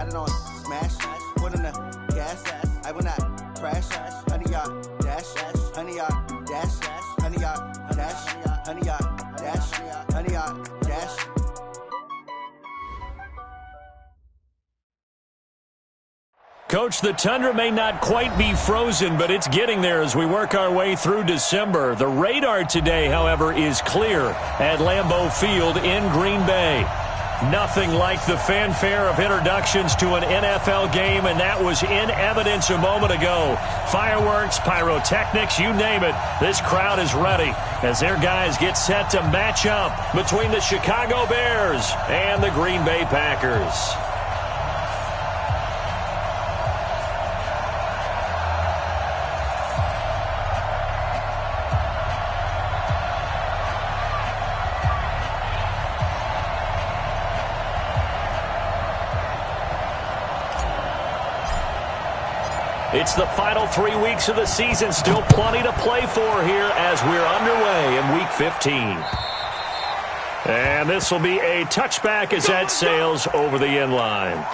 Got it on smash, foot in the gas. I will not crash. Honey yacht dash, honey yacht dash, honey yacht dash, honey yacht dash, honey yacht dash. Coach, the Tundra may not quite be frozen, but it's getting there as we work our way through December. The radar today, however, is clear at Lambeau Field in Green Bay. Nothing like the fanfare of introductions to an NFL game, and that was in evidence a moment ago. Fireworks, pyrotechnics, you name it. This crowd is ready as their guys get set to match up between the Chicago Bears and the Green Bay Packers. It's the final 3 weeks of the season. Still plenty to play for here as we're underway in Week 15. And this will be a touchback as that sails over the end line.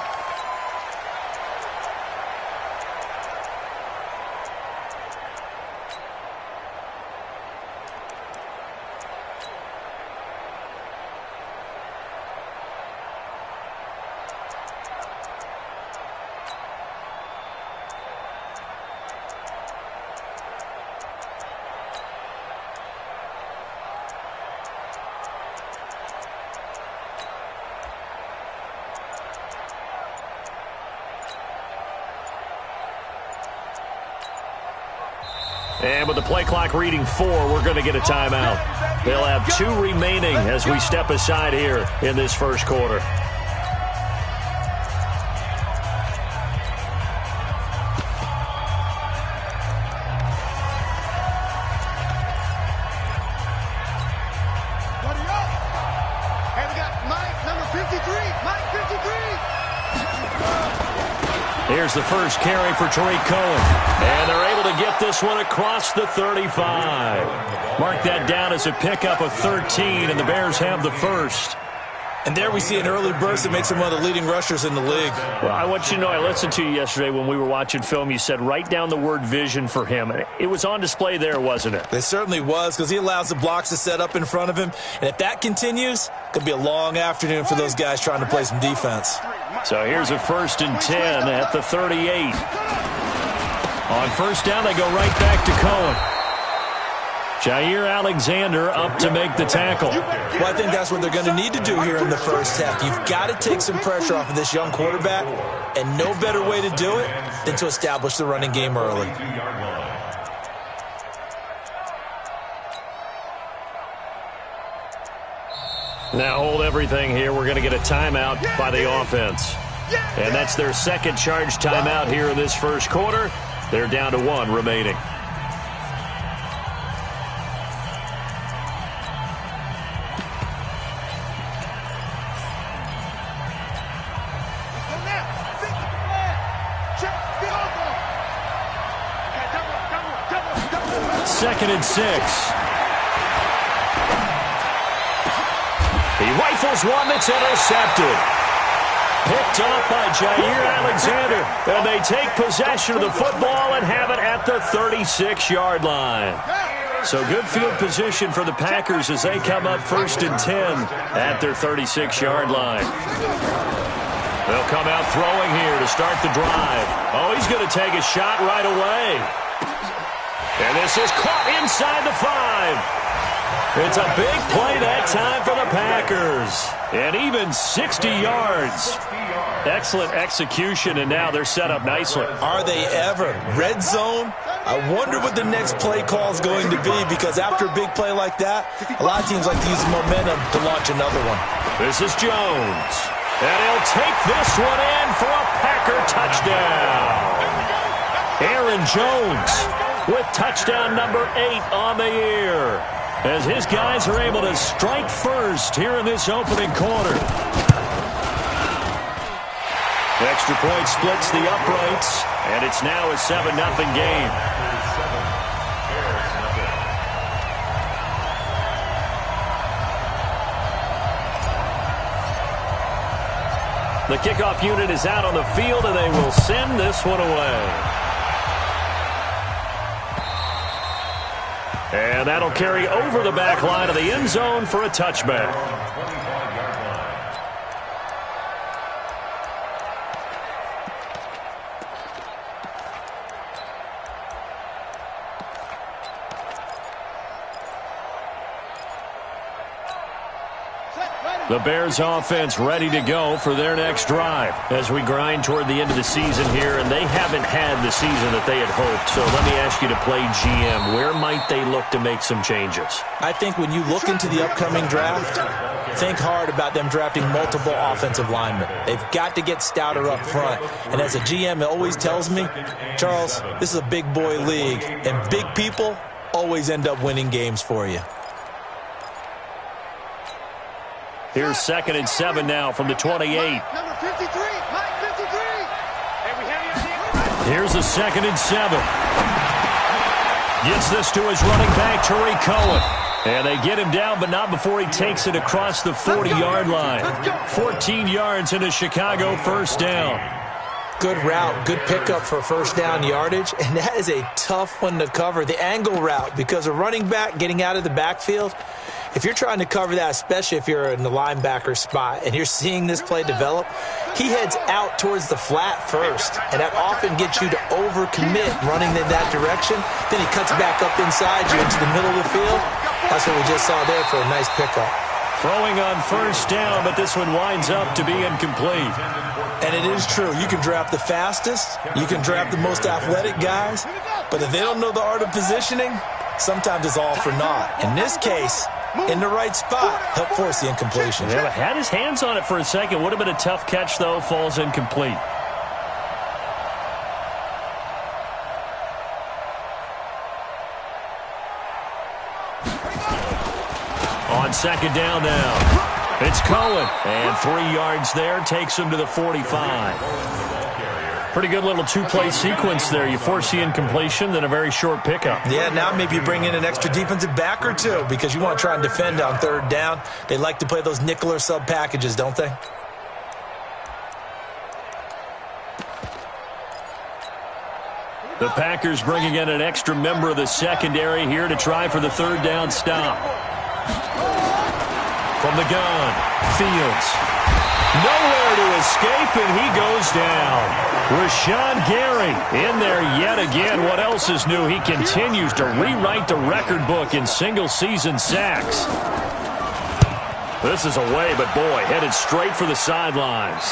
And with the play clock reading 4, we're going to get a timeout. They'll have 2 remaining as we step aside here in this first quarter. Here's the first carry for Tariq Cohen. And they're able to get this one across the 35. Mark that down as a pickup of 13, and the Bears have the first. And there we see an early burst that makes him one of the leading rushers in the league. Well, I want you to know, I listened to you yesterday when we were watching film. You said write down the word vision for him. It was on display there, wasn't it? It certainly was, because he allows the blocks to set up in front of him. And if that continues, it could be a long afternoon for those guys trying to play some defense. So here's a 1st and 10 at the 38. On first down, they go right back to Cohen. Jair Alexander up to make the tackle. Well, I think that's what they're going to need to do here in the first half. You've got to take some pressure off of this young quarterback, and no better way to do it than to establish the running game early. Now hold everything here. We're going to get a timeout by the offense. And that's their second charge timeout here in this first quarter. They're down to 1 remaining. Second and 6. He rifles one that's intercepted. Picked up by Jair Alexander. And they take possession of the football and have it at the 36-yard line. So good field position for the Packers as they come up 1st and 10 at their 36-yard line. They'll come out throwing here to start the drive. Oh, he's going to take a shot right away. And this is caught inside the 5. It's a big play that time for the Packers. And even 60 yards. Excellent execution, and now they're set up nicely. Are they ever? Red zone? I wonder what the next play call is going to be, because after a big play like that, a lot of teams like to use the momentum to launch another one. This is Jones. And he'll take this one in for a Packer touchdown. Aaron Jones with touchdown number 8 on the year, as his guys are able to strike first here in this opening quarter. The extra point splits the uprights, and it's now a 7-0 game. The kickoff unit is out on the field, and they will send this one away. And that'll carry over the back line of the end zone for a touchback. The Bears offense ready to go for their next drive as we grind toward the end of the season here, and they haven't had the season that they had hoped. So let me ask you to play GM. Where might they look to make some changes? I think when you look into the upcoming draft, think hard about them drafting multiple offensive linemen. They've got to get stouter up front. And as a GM, it always tells me, Charles, this is a big boy league, and big people always end up winning games for you. Here's 2nd and 7 now from the 28. Number 53, Mike 53. Here's the 2nd and 7. Gets this to his running back, Tariq Cohen. And they get him down, but not before he takes it across the 40-yard line. 14 yards into Chicago, first down. Good route, good pickup for first down yardage, and that is a tough one to cover. The angle route, because a running back getting out of the backfield, if you're trying to cover that, especially if you're in the linebacker spot and you're seeing this play develop, he heads out towards the flat first, and that often gets you to overcommit running in that direction. Then he cuts back up inside you into the middle of the field. That's what we just saw there for a nice pickup. Throwing on first down, but this one winds up to be incomplete. And it is true. You can draft the fastest. You can draft the most athletic guys. But if they don't know the art of positioning, sometimes it's all for naught. In this case, in the right spot, help force the incompletion. Yeah, had his hands on it for a second. Would have been a tough catch, though. Falls incomplete. On 2nd down now. It's Cohen. And 3 yards there. Takes him to the 45. Pretty good little two-play sequence there. You force the incompletion, then a very short pickup. Yeah, now maybe you bring in an extra defensive back or two because you want to try and defend on 3rd down. They like to play those nickel or sub packages, don't they? The Packers bringing in an extra member of the secondary here to try for the 3rd down stop. From the gun, Fields. Nowhere to escape, and he goes down. Rashawn Gary in there yet again. What else is new? He continues to rewrite the record book in single-season sacks. This is away, but boy, headed straight for the sidelines.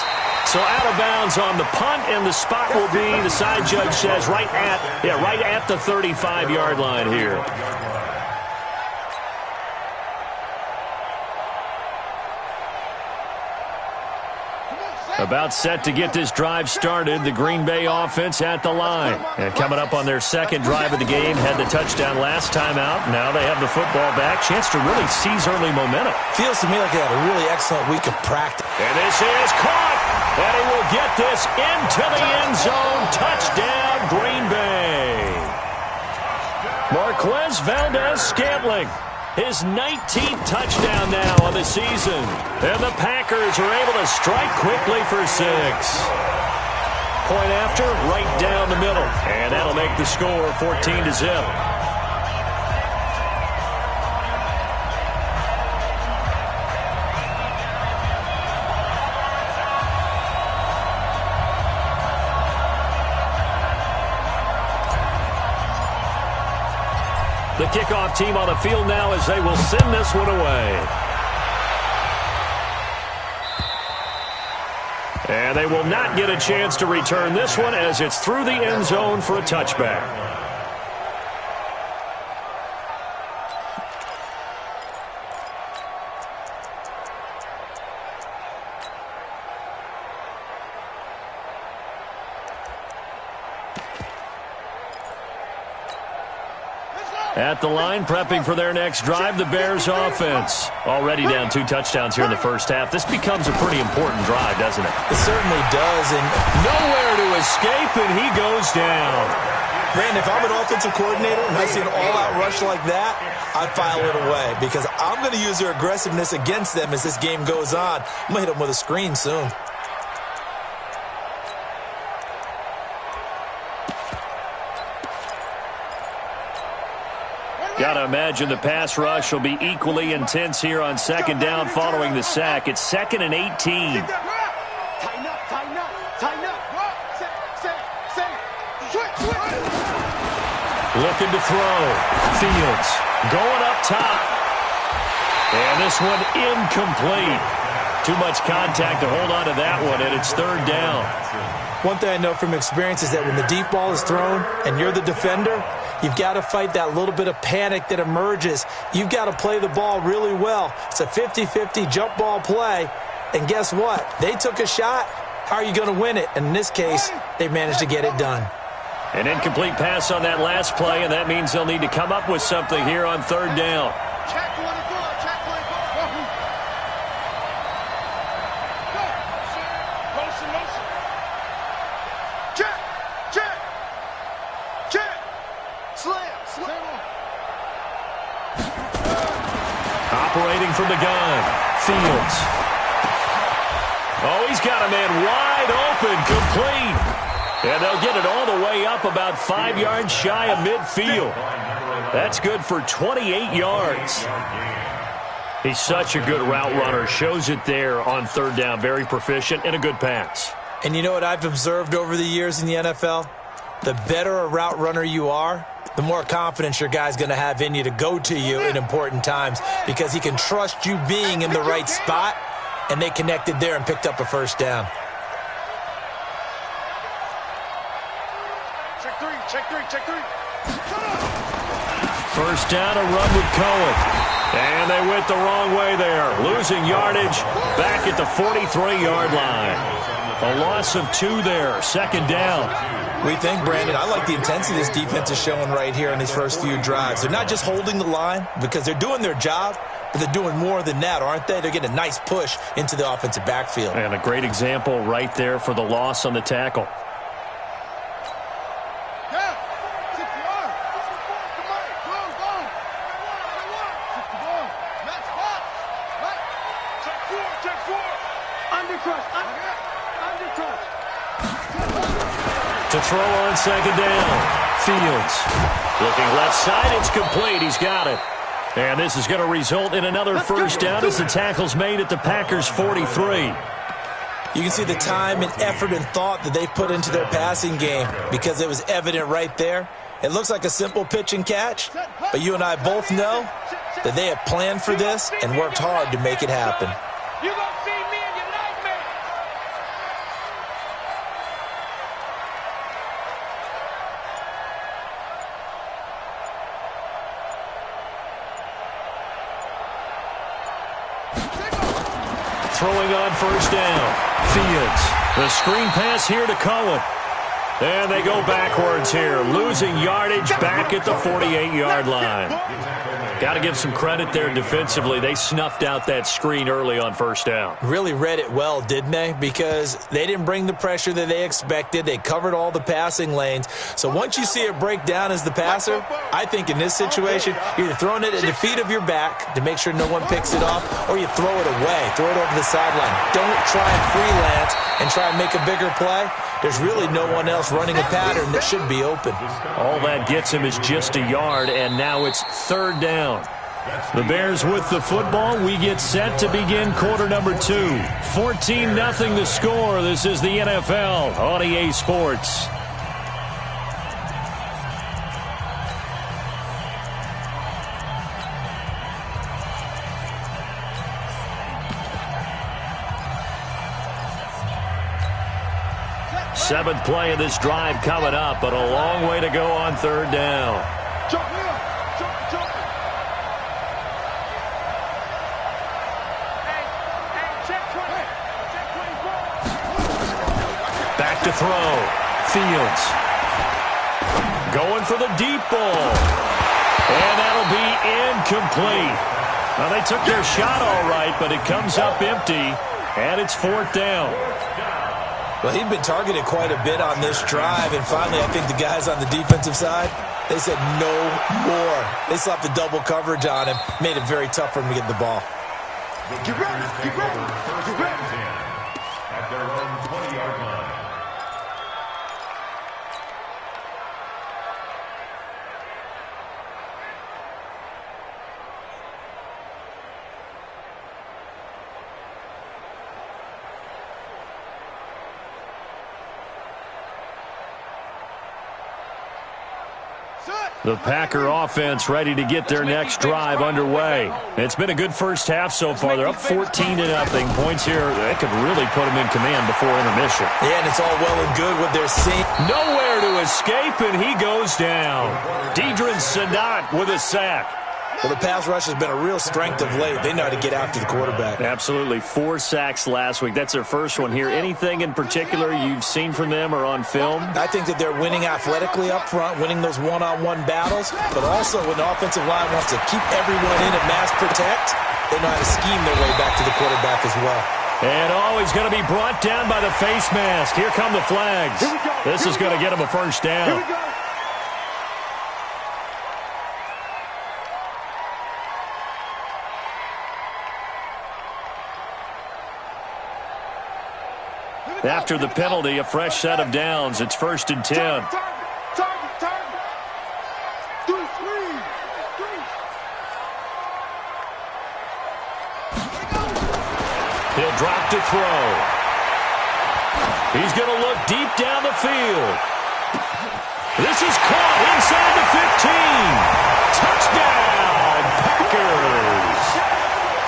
So out of bounds on the punt, and the spot will be, the side judge says, right at the 35-yard line here. About set to get this drive started. The Green Bay offense at the line. And coming up on their 2nd drive of the game, had the touchdown last time out. Now they have the football back. Chance to really seize early momentum. Feels to me like they had a really excellent week of practice. And this is caught. And he will get this into the end zone. Touchdown, Green Bay. Marquez Valdez-Scantling. His 19th touchdown now on the season. And the Packers are able to strike quickly for 6. Point after, right down the middle. And that'll make the score 14-0. The kickoff team on the field now as they will send this one away. And they will not get a chance to return this one as it's through the end zone for a touchback. At the line, prepping for their next drive, the Bears offense. Already down 2 touchdowns here in the first half. This becomes a pretty important drive, doesn't it? It certainly does. And nowhere to escape, and he goes down. Man, if I'm an offensive coordinator and I see an all-out rush like that, I file it away because I'm going to use their aggressiveness against them as this game goes on. I'm going to hit them with a screen soon. Got to imagine the pass rush will be equally intense here on second down following the sack. It's 2nd and 18. Tighten up, tighten up, tighten up. Say. Switch. Looking to throw. Fields going up top. And this one incomplete. Too much contact to hold on to that one, and it's 3rd down. One thing I know from experience is that when the deep ball is thrown and you're the defender, you've got to fight that little bit of panic that emerges. You've got to play the ball really well. It's a 50-50 jump ball play. And guess what? They took a shot. How are you going to win it? And in this case, they managed to get it done. An incomplete pass on that last play, and that means they'll need to come up with something here on 3rd down. Check 24. Operating from the gun, Fields. Oh, he's got a man wide open, complete. And they'll get it all the way up about 5 yards shy of midfield. That's good for 28 yards. He's such a good route runner. Shows it there on 3rd down. Very proficient and a good pass. And you know what I've observed over the years in the NFL? The better a route runner you are, the more confidence your guy's going to have in you to go to you in important times because he can trust you being in the right spot, and they connected there and picked up a 1st down. Check three. 1st down, a run with Cohen. And they went the wrong way there. Losing yardage back at the 43-yard line. A loss of 2 there. 2nd down. We think, Brandon, I like the intensity this defense is showing right here in these first few drives. They're not just holding the line because they're doing their job, but they're doing more than that, aren't they? They're getting a nice push into the offensive backfield. And a great example right there for the loss on the tackle. To throw on 2nd down. Fields looking left side. It's complete. He's got it. And this is going to result in another 1st down as the tackle's made at the Packers' 43. You can see the time and effort and thought that they put into their passing game because it was evident right there. It looks like a simple pitch and catch, but you and I both know that they have planned for this and worked hard to make it happen. Throwing on 1st down. Fields. The screen pass here to Cohen. And they go backwards here. Losing yardage back at the 48-yard line. Got to give some credit there defensively. They snuffed out that screen early on 1st down. Really read it well, didn't they? Because they didn't bring the pressure that they expected. They covered all the passing lanes. So once you see it break down as the passer, I think in this situation, you're either throwing it at the feet of your back to make sure no one picks it off, or you throw it away. Throw it over the sideline. Don't try and freelance and try and make a bigger play. There's really no one else running a pattern that should be open. All that gets him is just a yard, and now it's 3rd down. The Bears with the football. We get set to begin quarter number 2. 14-0 the score. This is the NFL on EA Sports. Seventh play of this drive coming up, but a long way to go on 3rd down. Back to throw. Fields. Going for the deep ball. And that'll be incomplete. Well, they took their shot all right, but it comes up empty, and it's 4th down. Well, he'd been targeted quite a bit on this drive, and finally I think the guys on the defensive side, they said no more. They slapped the double coverage on him, made it very tough for him to get the ball. Get ready, get ready, get ready. At their own 20-yard line. The Packer offense ready to get their next drive underway. It's been a good first half so far. They're up 14-0. Points here, they could really put them in command before intermission. Yeah, and it's all well and good what they're seeing. Nowhere to escape, and he goes down. Deidrin Senat with a sack. Well, the pass rush has been a real strength of late. They know how to get after the quarterback. Absolutely. 4 sacks last week. That's their first one here. Anything in particular you've seen from them or on film? I think that they're winning athletically up front, winning those one-on-one battles, but also when the offensive line wants to keep everyone in and mass protect, they know how to scheme their way back to the quarterback as well. And he's going to be brought down by the face mask. Here come the flags. This is going to get him a first down. After the penalty, a fresh set of downs. It's 1st and 10. He'll drop to throw. He's going to look deep down the field. This is caught inside the 15. Touchdown, Packers.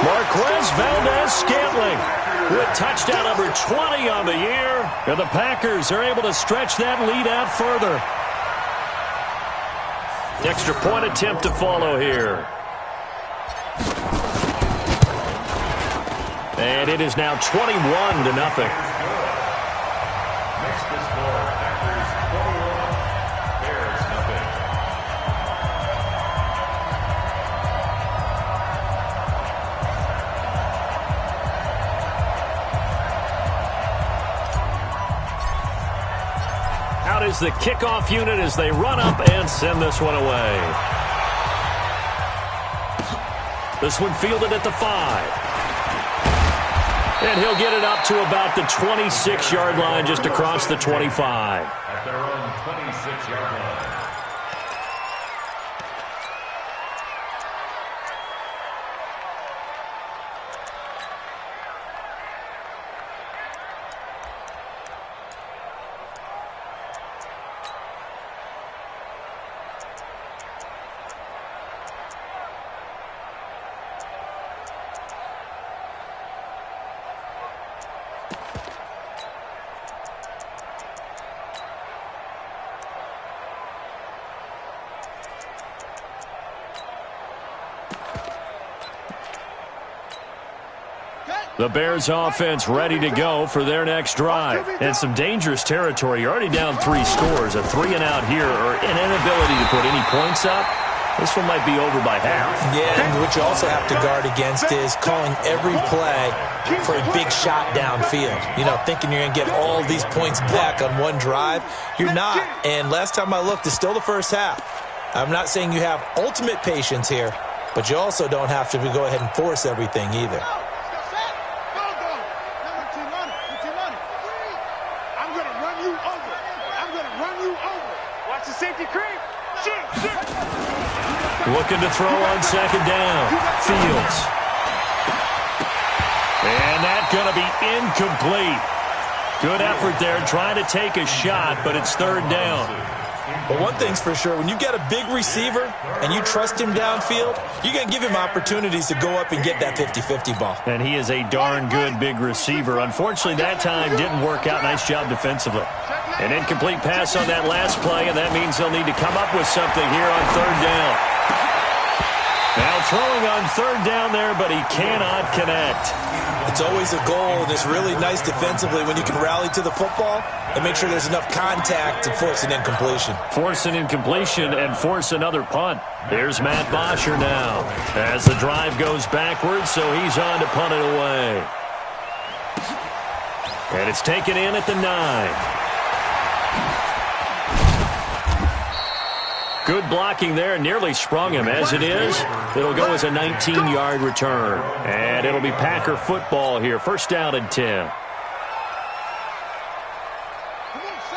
Marquez Valdez-Scantling with touchdown number 20 on the year. And the Packers are able to stretch that lead out further. Extra point attempt to follow here. And it is now 21-0. Next to score, Packers 21, Bears nothing. Out is the kickoff unit as they run up and send this one away. This one fielded at the 5. And he'll get it up to about the 26-yard line, just across the 25. At their own 26-yard line. The Bears offense ready to go for their next drive. And some dangerous territory. You're already down 3 scores. A 3-and-out here or an inability to put any points up. This one might be over by half. Yeah, and what you also have to guard against is calling every play for a big shot downfield. You know, thinking you're going to get all these points back on one drive. You're not. And last time I looked, it's still the first half. I'm not saying you have ultimate patience here, but you also don't have to go ahead and force everything either. Looking to throw on 2nd down. Fields. And that's going to be incomplete. Good effort there trying to take a shot, but it's 3rd down. But one thing's for sure, when you got a big receiver and you trust him downfield, you're going to give him opportunities to go up and get that 50-50 ball. And he is a darn good big receiver. Unfortunately, that time didn't work out. Nice job defensively. An incomplete pass on that last play, and that means they'll need to come up with something here on 3rd down. Now throwing on 3rd down there, but he cannot connect. It's always a goal, and it's really nice defensively when you can rally to the football and make sure there's enough contact to force an incompletion. Force an incompletion and force another punt. Here's Matt Bosher now as the drive goes backwards, so he's on to punt it away. And it's taken in at the 9. Good blocking there, nearly sprung him. As it is, it'll go as a 19-yard return. And it'll be Packer football here. 1st down and 10.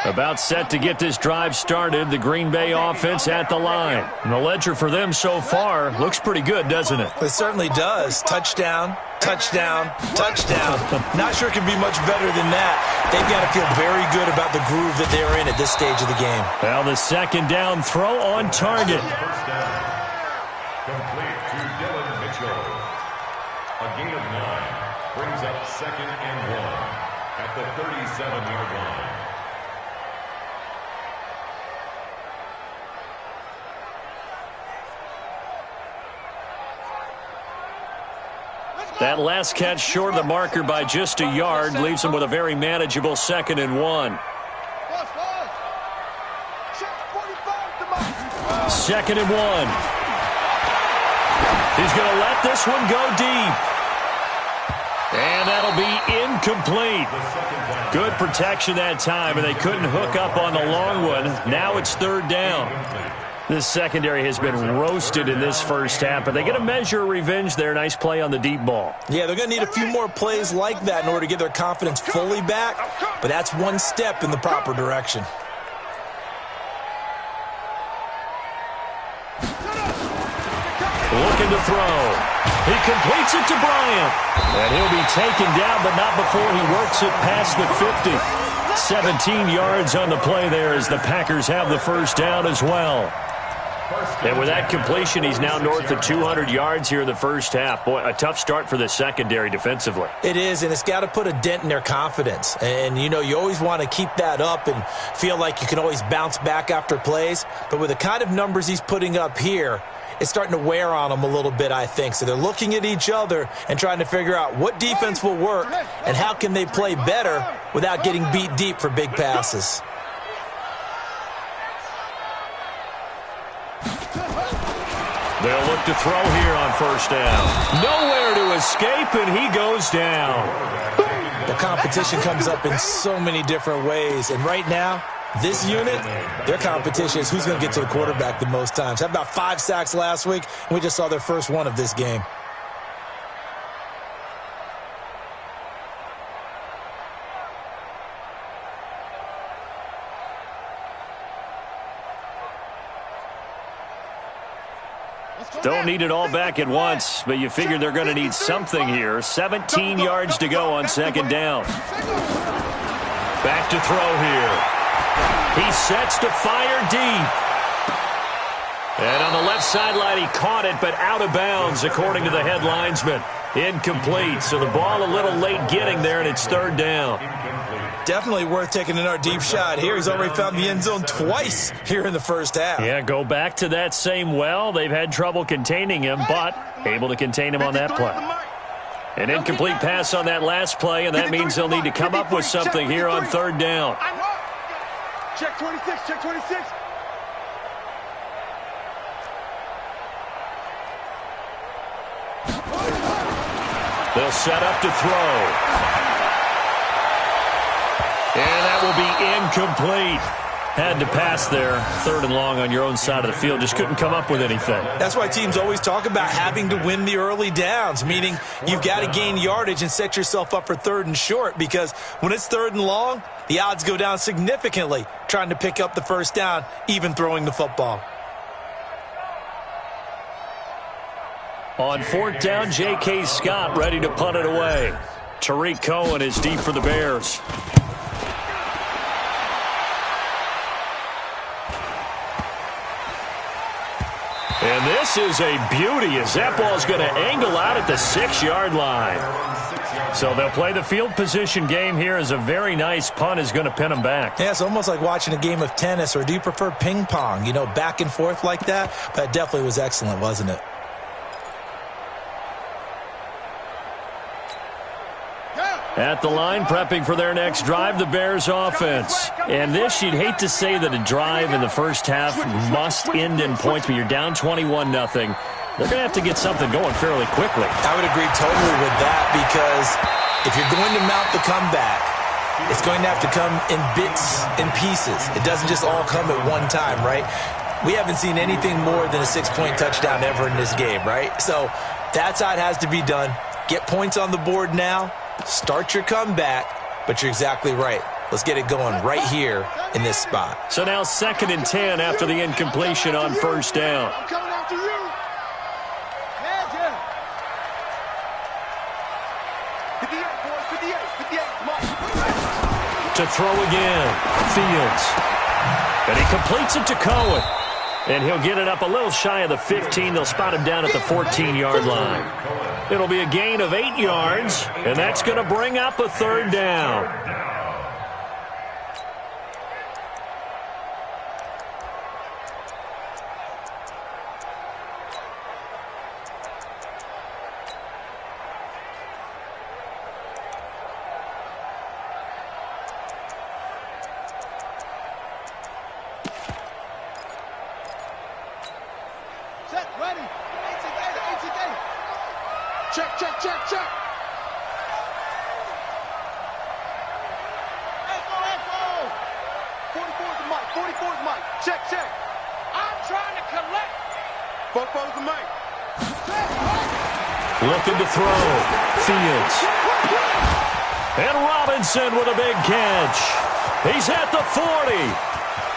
About set to get this drive started. The Green Bay offense at the line. And the ledger for them so far looks pretty good, doesn't it? It certainly does. Touchdown, touchdown, touchdown. Not sure it can be much better than that. They've got to feel very good about the groove that they're in at this stage of the game. Well, the second down throw on target. First down. Complete to Dylan Mitchell. A gain of 9 brings up 2nd and 1 at the 37-yard line. That last catch short of the marker by just a yard leaves him with a very manageable 2nd and 1. 2nd and 1. He's going to let this one go deep. And that'll be incomplete. Good protection that time, and they couldn't hook up on the long one. Now it's 3rd down. This secondary has been roasted in this first half, but they get a measure of revenge there. Nice play on the deep ball. Yeah, they're going to need a few more plays like that in order to get their confidence fully back, but that's one step in the proper direction. Looking to throw. He completes it to Bryant. And he'll be taken down, but not before he works it past the 50. 17 yards on the play there as the Packers have the first down as well. And with that completion, he's now north of 200 yards here in the first half. Boy, a tough start for the secondary defensively. It is, and it's got to put a dent in their confidence. And, you know, you always want to keep that up and feel like you can always bounce back after plays. But with the kind of numbers he's putting up here, it's starting to wear on them a little bit, I think. So they're looking at each other and trying to figure out what defense will work and how can they play better without getting beat deep for big passes. They'll look to throw here on first down. Nowhere to escape, and he goes down. The competition comes up in so many different ways. And right now, this unit, their competition is who's going to get to the quarterback the most times. Had about 5 sacks last week, and we just saw their first one of this game. Don't need it all back at once, but you figure they're going to need something here. 17 yards to go on second down. Back to throw here. He sets to fire deep. And on the left sideline, he caught it, but out of bounds, according to the head linesman. Incomplete, so the ball a little late getting there, and it's 3rd down. Definitely worth taking another deep shot here. He's already found the end zone twice here in the first half. Yeah, go back to that same well. They've had trouble containing him, but able to contain him on that play. An incomplete pass on that last play, and that means they'll need to come up with something here on 3rd down. Check 26, check 26. They'll set up to throw. And that will be incomplete. Had to pass there. 3rd and long on your own side of the field. Just couldn't come up with anything. That's why teams always talk about having to win the early downs, meaning you've got to gain yardage and set yourself up for 3rd and short, because when it's 3rd and long, the odds go down significantly trying to pick up the first down, even throwing the football. On 4th down, J.K. Scott ready to punt it away. Tariq Cohen is deep for the Bears. And this is a beauty as that ball's going to angle out at the 6-yard line. So they'll play the field position game here as a very nice punt is going to pin them back. Yeah, it's almost like watching a game of tennis, or do you prefer ping pong? You know, back and forth like that? But it definitely was excellent, wasn't it? At the line, prepping for their next drive, the Bears offense. And this, you'd hate to say that a drive in the first half must end in points, but you're down 21-0. They're going to have to get something going fairly quickly. I would agree totally with that, because if you're going to mount the comeback, it's going to have to come in bits and pieces. It doesn't just all come at one time, right? We haven't seen anything more than a 6-point touchdown ever in this game, right? So that's how it has to be done. Get points on the board now. Start your comeback, but you're exactly right. Let's get it going right here in this spot. So now 2nd and 10 after the incompletion on first down. I'm coming after you. to throw again. Fields. And he completes it to Cohen. And he'll get it up a little shy of the 15. They'll spot him down at the 14-yard line. It'll be a gain of 8 yards, and that's going to bring up a third down. Check. Echo. 44's the mic. 44's mic. Check. I'm trying to collect. 44's the mic. Looking to throw. Fields. And Robinson with a big catch. He's at the 40.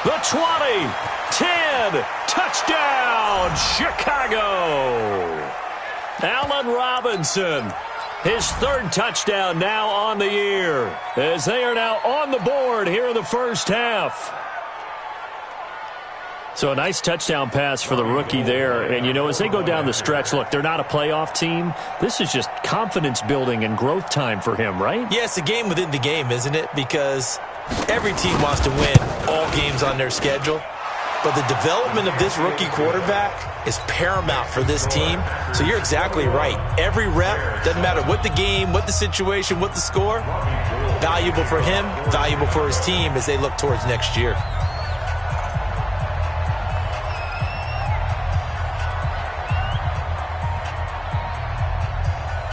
The 20. 10. Touchdown, Chicago. Allen Robinson, his third touchdown now on the year, as they are now on the board here in the first half. So a nice touchdown pass for the rookie there. And, you know, as they go down the stretch, look, they're not a playoff team. This is just confidence building and growth time for him, right? Yeah, it's a game within the game, isn't it? Because every team wants to win all games on their schedule. But the development of this rookie quarterback is paramount for this team. So you're exactly right. Every rep, doesn't matter what the game, what the situation, what the score, valuable for him, valuable for his team as they look towards next year.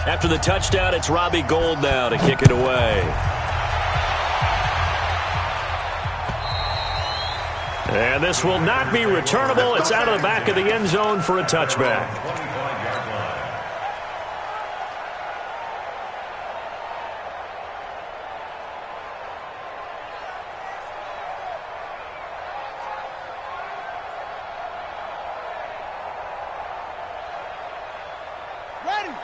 After the touchdown, it's Robbie Gould now to kick it away. And this will not be returnable. It's out of the back of the end zone for a touchback.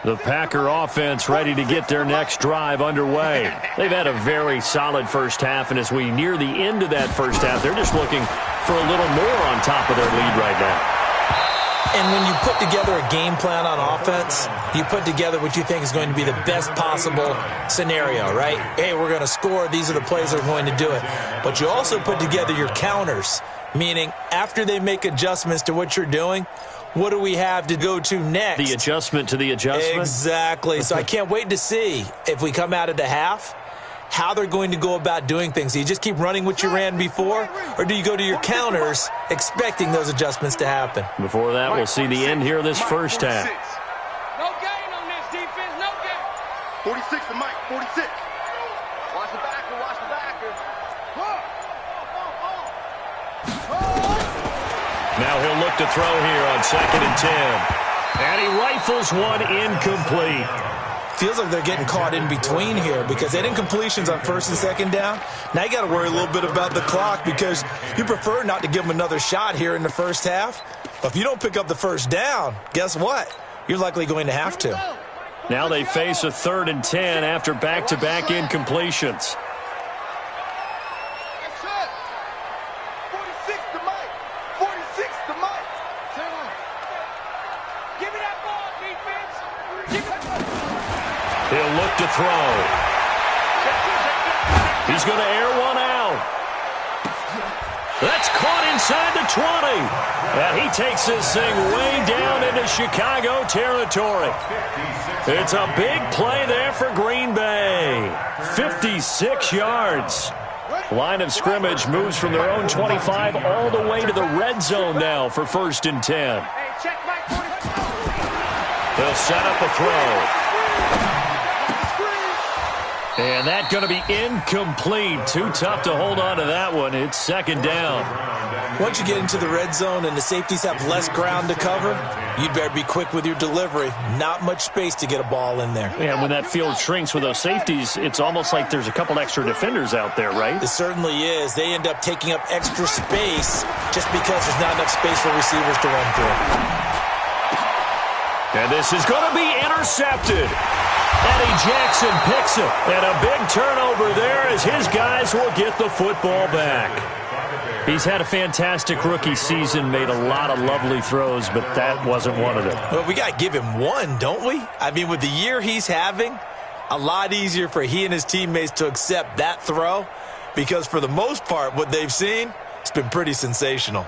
The Packer offense ready to get their next drive underway. They've had a very solid first half, and as we near the end of that first half, they're just looking for a little more on top of their lead right now. And when you put together a game plan on offense, you put together what you think is going to be the best possible scenario, right? Hey, we're going to score. These are the plays that are going to do it. But you also put together your counters, meaning after they make adjustments to what you're doing, what do we have to go to next? The adjustment to the adjustment? Exactly. So I can't wait to see if we come out of the half, how they're going to go about doing things. Do you just keep running what you ran before, or do you go to your counters expecting those adjustments to happen? Before that, we'll see the end here of this first half. No gain on this defense, no gain. 46 to Mike, 46. Watch the backer, watch the backer. Now he'll look to throw here on 2nd and 10. And he rifles one incomplete. Feels like they're getting caught in between here because they had incompletions on 1st and 2nd down. Now you got to worry a little bit about the clock because you prefer not to give them another shot here in the first half. But if you don't pick up the first down, guess what? You're likely going to have to. Now they face a 3rd and 10 after back-to-back incompletions. He'll look to throw. He's going to air one out. That's caught inside the 20. And he takes this thing way down into Chicago territory. It's a big play there for Green Bay. 56 yards. Line of scrimmage moves from their own 25 all the way to the red zone now for 1st and 10. They'll set up a throw. And that's going to be incomplete. Too tough to hold on to that one. It's 2nd down. Once you get into the red zone and the safeties have less ground to cover, you'd better be quick with your delivery. Not much space to get a ball in there. And when that field shrinks with those safeties, it's almost like there's a couple extra defenders out there, right? It certainly is. They end up taking up extra space just because there's not enough space for receivers to run through. And this is going to be intercepted. Eddie Jackson picks it. And a big turnover there as his guys will get the football back. He's had a fantastic rookie season, made a lot of lovely throws, but that wasn't one of them. Well, we got to give him one, don't we? I mean, with the year he's having, a lot easier for he and his teammates to accept that throw because for the most part, what they've seen, it's been pretty sensational.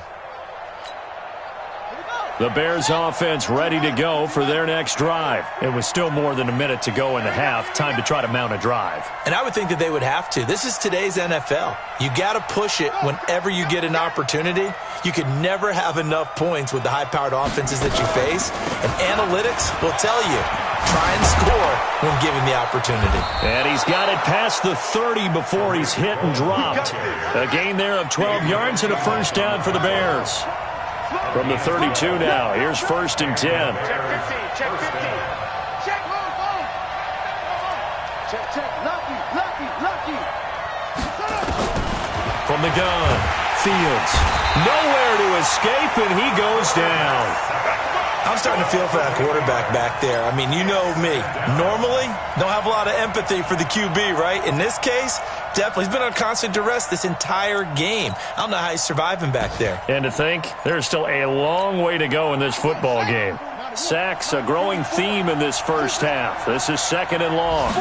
The Bears offense ready to go for their next drive. It was still more than a minute to go in the half. Time to try to mount a drive. And I would think that they would have to. This is today's NFL. You got to push it whenever you get an opportunity. You could never have enough points with the high-powered offenses that you face. And analytics will tell you, try and score when given the opportunity. And he's got it past the 30 before he's hit and dropped. A gain there of 12 yards and a first down for the Bears. From the 32 now, here's 1st and 10. Check 15, check 15. Check, move. Check, lucky. From the gun, Fields. Nowhere to escape, and he goes down. I'm starting to feel for that quarterback back there. I mean, you know me. Normally, don't have a lot of empathy for the QB, right? In this case, definitely. He's been on constant duress this entire game. I don't know how he's surviving back there. And to think, there's still a long way to go in this football game. Sacks, a growing theme in this first half. This is 2nd and long.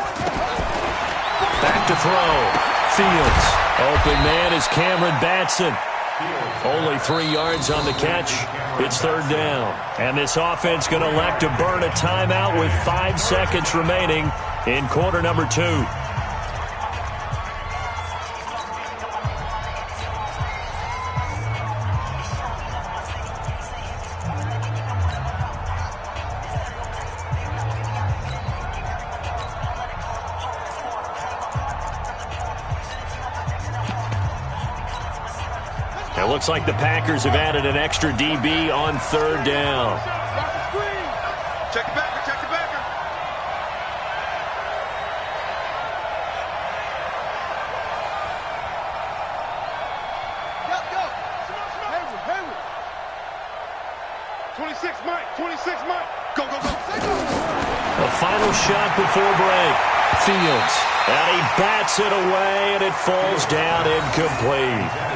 Back to throw. Fields. Open man is Cameron Batson. Only 3 yards on the catch. It's 3rd down. And this offense going to elect to burn a timeout with 5 seconds remaining in quarter number 2. It looks like the Packers have added an extra DB on 3rd down. Check the backer. Go. Hayward. 26 Mike. Go. The final shot before break. Fields. And he bats it away, and it falls down incomplete.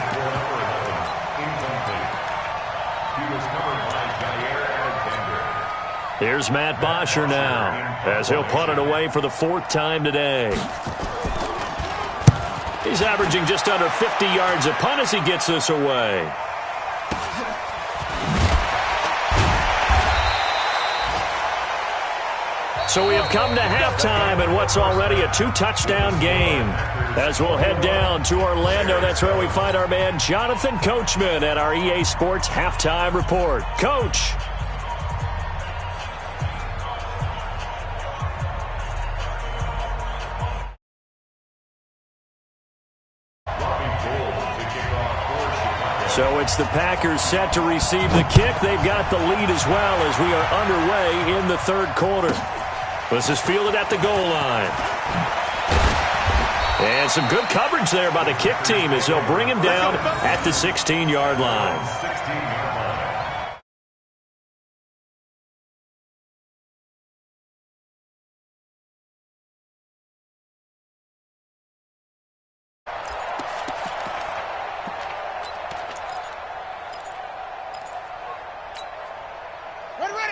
Here's Matt Bosher now, as he'll punt it away for the 4th time today. He's averaging just under 50 yards a punt as he gets this away. So we have come to halftime in what's already a 2-touchdown game. As we'll head down to Orlando, that's where we find our man Jonathan Coachman at our EA Sports Halftime Report. Coach. So it's the Packers set to receive the kick. They've got the lead as well as we are underway in the 3rd quarter. This is fielded at the goal line. And some good coverage there by the kick team as they'll bring him down at the 16-yard line.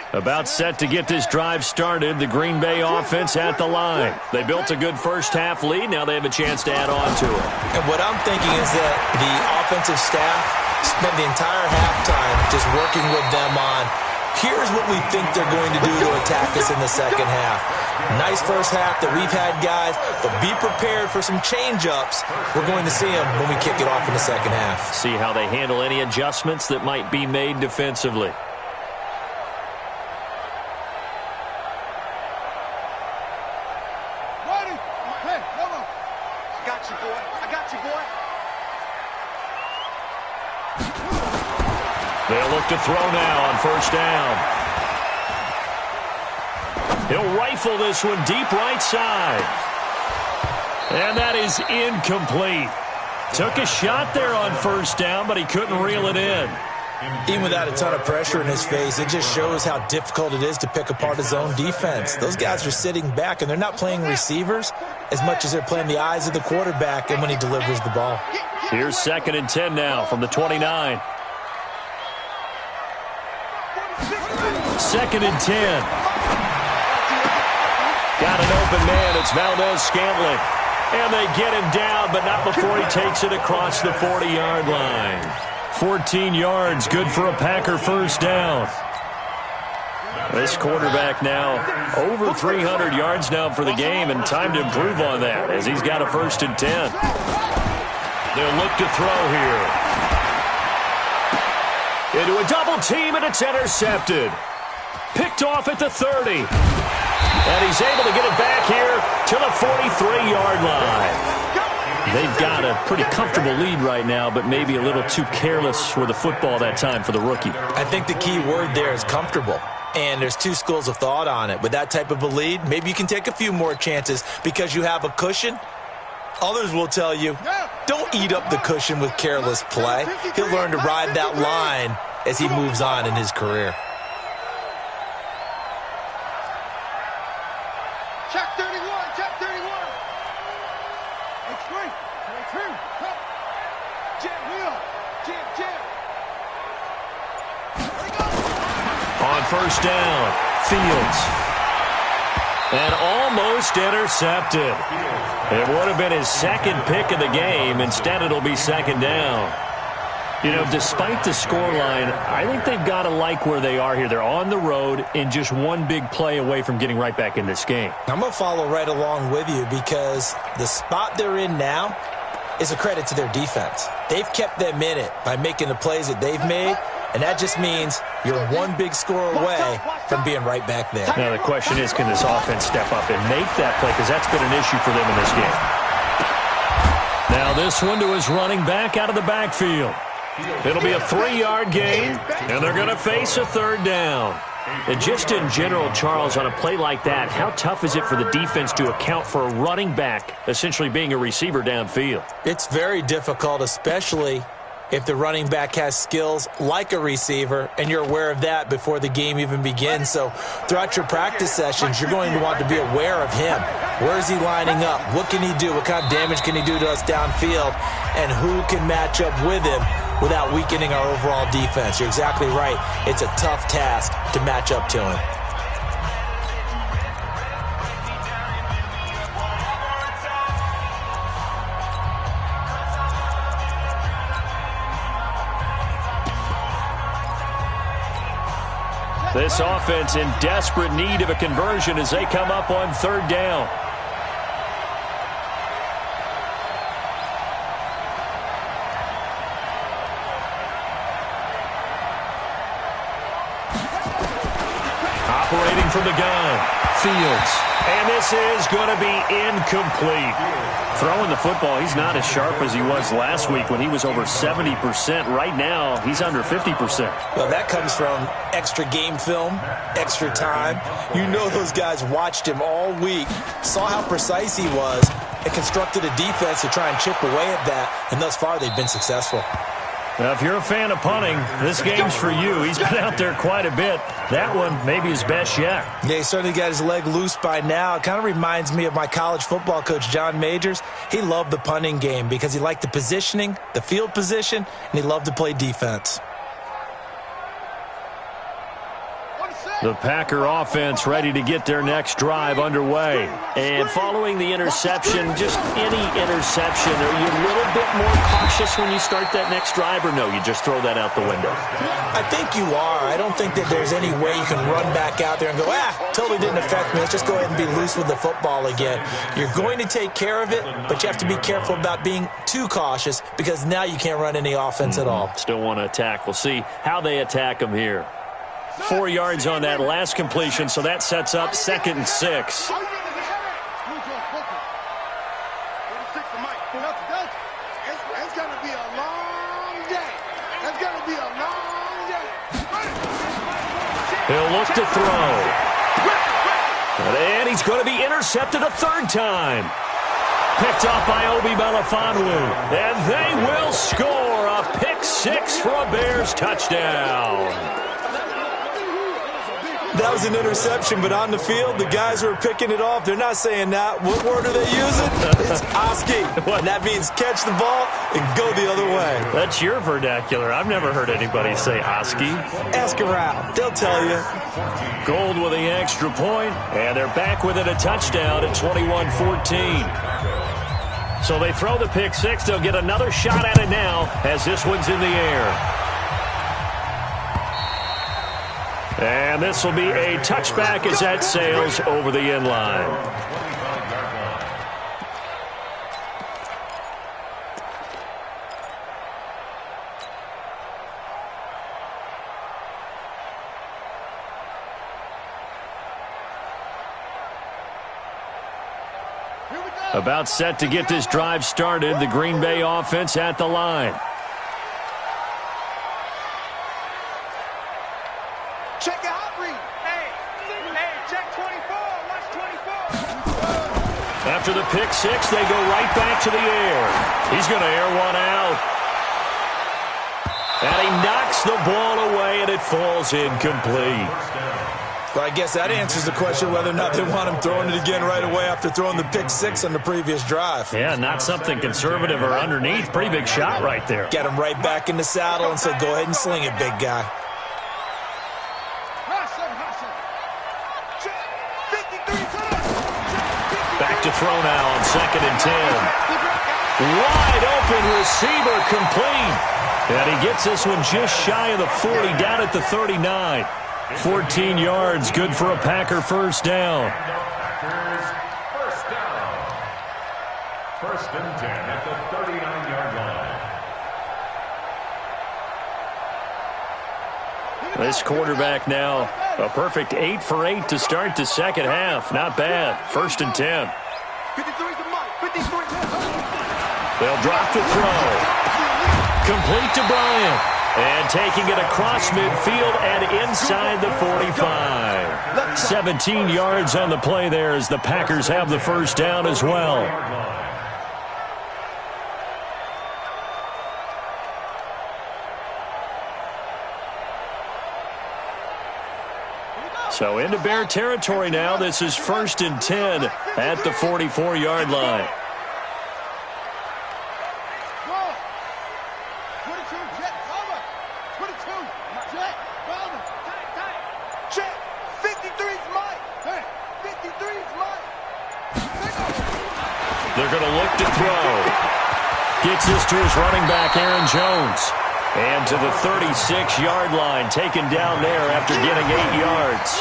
About set to get this drive started. The Green Bay offense at the line. They built a good first half lead. Now they have a chance to add on to it. And what I'm thinking is that the offensive staff spent the entire halftime just working with them on, here's what we think they're going to do to attack us in the second half. Nice first half that we've had, guys, but be prepared for some change-ups. We're going to see them when we kick it off in the second half. See how they handle any adjustments that might be made defensively. They'll look to throw now on 1st down. He'll rifle this one deep right side. And that is incomplete. Took a shot there on 1st down, but he couldn't reel it in. Even without a ton of pressure in his face, it just shows how difficult it is to pick apart his own defense. Those guys are sitting back, and they're not playing receivers as much as they're playing the eyes of the quarterback and when he delivers the ball. Here's 2nd and 10 now from the 29. 2nd and 10. Got an open man. It's Valdez-Scantling. And they get him down, but not before he takes it across the 40-yard line. 14 yards, good for a Packer first down. This quarterback now over 300 yards now for the game, and time to improve on that as he's got a 1st and 10. They'll look to throw here. Into a double team, and it's intercepted. Picked off at the 30. And he's able to get it back here to the 43-yard line. They've got a pretty comfortable lead right now, but maybe a little too careless with the football that time for the rookie. I think the key word there is comfortable. And there's two schools of thought on it. With that type of a lead, maybe you can take a few more chances because you have a cushion. Others will tell you, don't eat up the cushion with careless play. He'll learn to ride that line as he moves on in his career. Check 31, check 31. X3, X3, jam, wheel, jam. On 1st down, Fields. And almost intercepted. It would have been his 2nd pick of the game. Instead, it'll be 2nd down. You know, despite the scoreline, I think they've got to like where they are here. They're on the road and just one big play away from getting right back in this game. I'm going to follow right along with you because the spot they're in now is a credit to their defense. They've kept them in it by making the plays that they've made, and that just means you're one big score away from being right back there. Now the question is, can this offense step up and make that play? Because that's been an issue for them in this game. Now this one to his running back out of the backfield. It'll be a 3-yard gain, and they're going to face a 3rd down. And just in general, Charles, on a play like that, how tough is it for the defense to account for a running back essentially being a receiver downfield? It's very difficult, especially if the running back has skills like a receiver, and you're aware of that before the game even begins. So throughout your practice sessions, you're going to want to be aware of him. Where is he lining up? What can he do? What kind of damage can he do to us downfield? And who can match up with him without weakening our overall defense? You're exactly right. It's a tough task to match up to him. This offense in desperate need of a conversion as they come up on 3rd down. Operating from the gun, Fields. And this is going to be incomplete. Throwing the football, he's not as sharp as he was last week when he was over 70%. Right now, he's under 50%. Well, that comes from extra game film, extra time. You know those guys watched him all week, saw how precise he was, and constructed a defense to try and chip away at that. And thus far, they've been successful. Now, if you're a fan of punting, this game's for you. He's been out there quite a bit. That one may be his best yet. Yeah, he certainly got his leg loose by now. It kind of reminds me of my college football coach, John Majors. He loved the punting game because he liked the positioning, the field position, and he loved to play defense. The Packer offense ready to get their next drive underway. And following the interception, just any interception, are you a little bit more cautious when you start that next drive, or no, you just throw that out the window? I think you are. I don't think that there's any way you can run back out there and go, totally didn't affect me. Let's just go ahead and be loose with the football again. You're going to take care of it, but you have to be careful about being too cautious because now you can't run any offense at all. Still want to attack. We'll see how they attack them here. 4 yards on that last completion, so that sets up 2nd and 6. It's going to be a long day. It's going to be a long day. He'll look to throw. And he's going to be intercepted a 3rd time. Picked off by Obi Melifonwu. And they will score a pick 6 for a Bears touchdown. That was an interception, but on the field, the guys who are picking it off, they're not saying that. What word are they using? It's Oski. And that means catch the ball and go the other way. That's your vernacular. I've never heard anybody say Oski. Ask around. They'll tell you. Gold with the extra point, and they're back within a touchdown at 21-14. So they throw the pick six. They'll get another shot at it now as this one's in the air. And this will be a touchback as that sails over the end line. About set to get this drive started. The Green Bay offense at the line. Check it out, Reed. Hey, check 24. Watch 24. After the pick six, they go right back to the air. He's going to air one out. And he knocks the ball away, and it falls incomplete. Well, I guess that answers the question whether or not they want him throwing it again right away after throwing the pick six on the previous drive. Yeah, not something conservative or underneath. Pretty big shot right there. Get him right back in the saddle and said, go ahead and sling it, big guy. Back to throw now on 2nd and 10. Wide open receiver complete. And he gets this one just shy of the 40, down at the 39. 14 yards, good for a Packer first down. First down. 1st and 10 at the 39-yard line. This quarterback now, a perfect 8 for 8 to start the second half. Not bad. 1st and 10. They'll drop the throw. Complete to Bryant. And taking it across midfield and inside the 45. 17 yards on the play there as the Packers have the first down as well. So into Bear territory now. This is 1st and 10 at the 44-yard line. They're going to look to throw. Gets this to his running back, Aaron Jones. And to the 36-yard line, taken down there after getting 8 yards.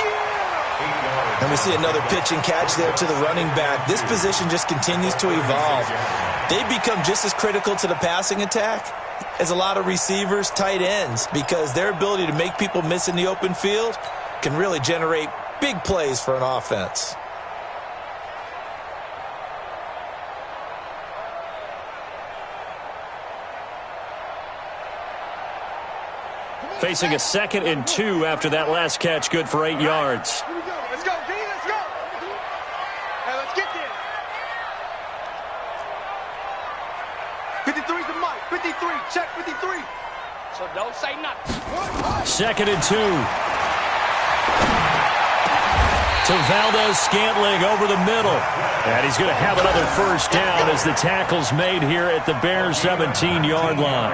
And we see another pitch and catch there to the running back. This position just continues to evolve. They become just as critical to the passing attack as a lot of receivers, tight ends, because their ability to make people miss in the open field can really generate big plays for an offense. Facing a 2nd and 2 after that last catch, good for 8 yards. Let's go, D, let's go. Hey, let's get there. 53's the mic. 53, check 53. So don't say nothing. 2nd and 2. To Valdez-Scantling over the middle. And he's going to have another first down as the tackle's made here at the Bears' 17-yard line.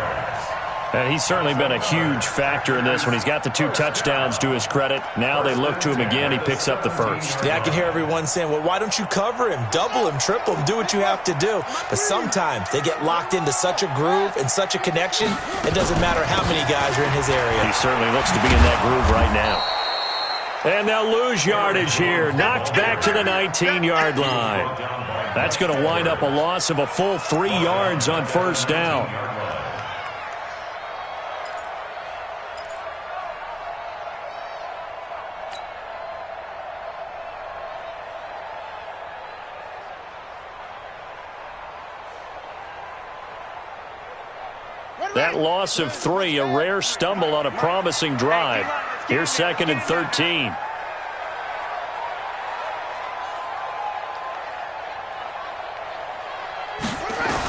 And he's certainly been a huge factor in this when he's got the 2 touchdowns to his credit. Now they look to him again. He picks up the first. Yeah, I can hear everyone saying, well, why don't you cover him, double him, triple him, do what you have to do. But sometimes they get locked into such a groove and such a connection, it doesn't matter how many guys are in his area. He certainly looks to be in that groove right now. And they'll lose yardage here. Knocked back to the 19-yard line. That's going to wind up a loss of a full 3 yards on first down. That loss of 3, a rare stumble on a promising drive. Here's 2nd and 13.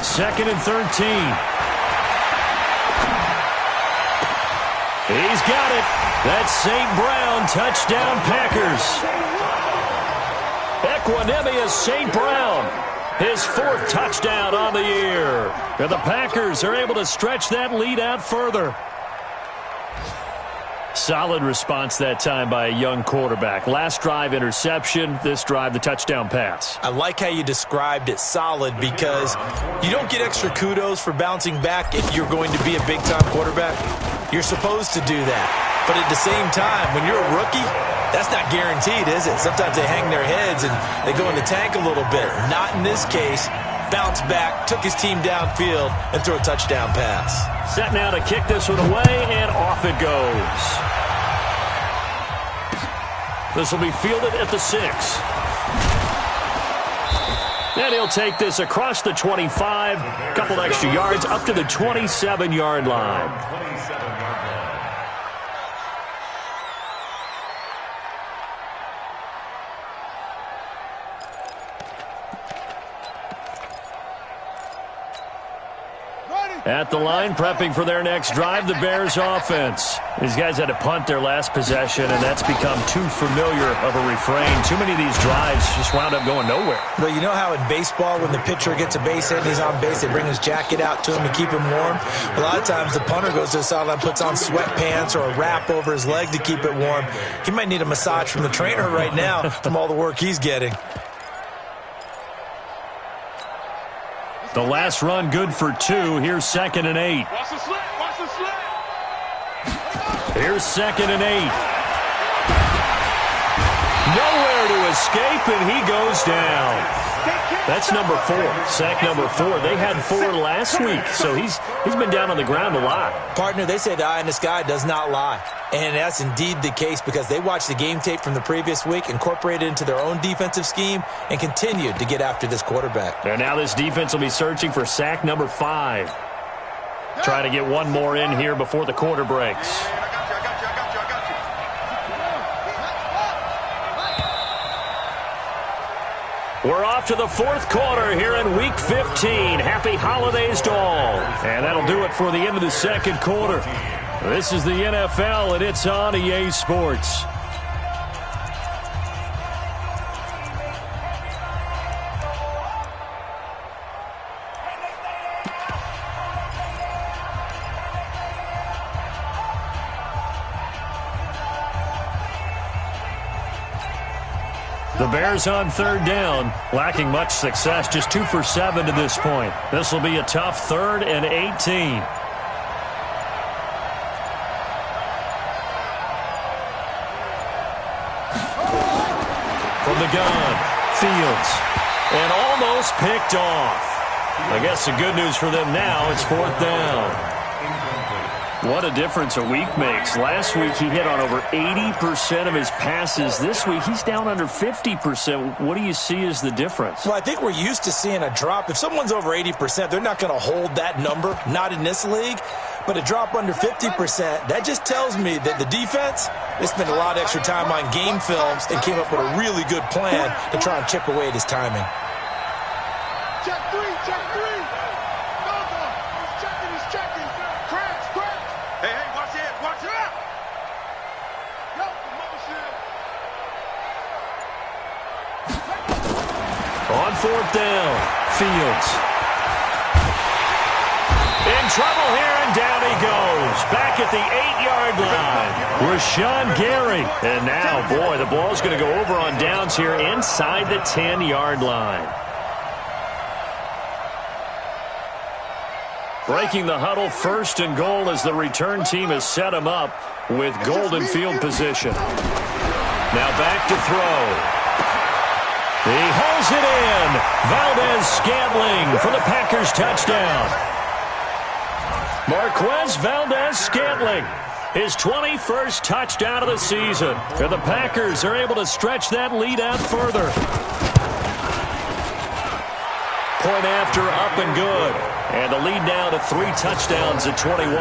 Second and 13. He's got it. That's St. Brown, touchdown Packers. Equanimeous St. Brown, his 4th touchdown on the year. And the Packers are able to stretch that lead out further. Solid response that time by a young quarterback. Last drive, interception. This drive, the touchdown pass. I like how you described it, solid, because you don't get extra kudos for bouncing back if you're going to be a big-time quarterback. You're supposed to do that. But at the same time, when you're a rookie, that's not guaranteed, is it? Sometimes they hang their heads and they go in the tank a little bit. Not in this case. Bounce back, took his team downfield, and threw a touchdown pass. Set now to kick this one away, and off it goes. This will be fielded at the 6. And he'll take this across the 25, a couple extra yards, up to the 27-yard line. At the line, prepping for their next drive, the Bears offense. These guys had to punt their last possession, and that's become too familiar of a refrain. Too many of these drives just wound up going nowhere. But you know how in baseball, when the pitcher gets a base hit and he's on base, they bring his jacket out to him to keep him warm? A lot of times the punter goes to the sideline, puts on sweatpants or a wrap over his leg to keep it warm. He might need a massage from the trainer right now from all the work he's getting. The last run good for 2. Here's 2nd and 8. Watch the slip. Watch the slip. Here's 2nd and 8. Nowhere to escape, and he goes down. That's number 4. Sack number 4. They had 4 last week, so he's been down on the ground a lot. Partner, they say the eye in the sky does not lie. And that's indeed the case because they watched the game tape from the previous week, incorporated it into their own defensive scheme, and continued to get after this quarterback. And now this defense will be searching for sack number 5. Trying to get one more in here before the quarter breaks. We're off to the 4th quarter here in Week 15. Happy holidays to all. And that'll do it for the end of the 2nd quarter. This is the NFL, and it's on EA Sports. The Bears on 3rd down, lacking much success, just 2 for 7 to this point. This will be a tough 3rd and 18. From the gun, Fields, and almost picked off. I guess the good news for them now, it's 4th down. What a difference a week makes. Last week he hit on over 80% of his passes. This week he's down under 50%. What do you see as the difference? Well, I think we're used to seeing a drop. If someone's over 80%, they're not going to hold that number, not in this league. But a drop under 50%, that just tells me that the defense, they spent a lot of extra time on game films and came up with a really good plan to try and chip away at his timing. Check 3, check 3. He's checking, he's checking. Crabs, crabs. Hey, watch it, watch it out. Help the motion. On 4th down, Fields. In trouble here, and down he goes. Back at the 8-yard line. Rashawn Gary. And now, boy, the ball's going to go over on downs here inside the 10-yard line. Breaking the huddle, 1st and goal as the return team has set him up with golden field position. Now back to throw. He hauls it in. Valdez-Scantling for the Packers touchdown. Marquez Valdez-Scantling, his 21st touchdown of the season. And the Packers are able to stretch that lead out further. Point after, up and good. And the lead now to 3 touchdowns at 21.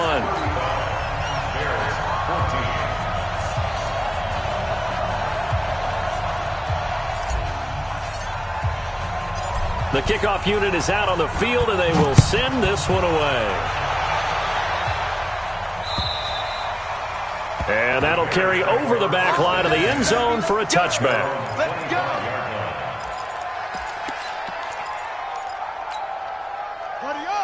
The kickoff unit is out on the field, and they will send this one away. And that'll carry over the back line of the end zone for a touchback. Let's go.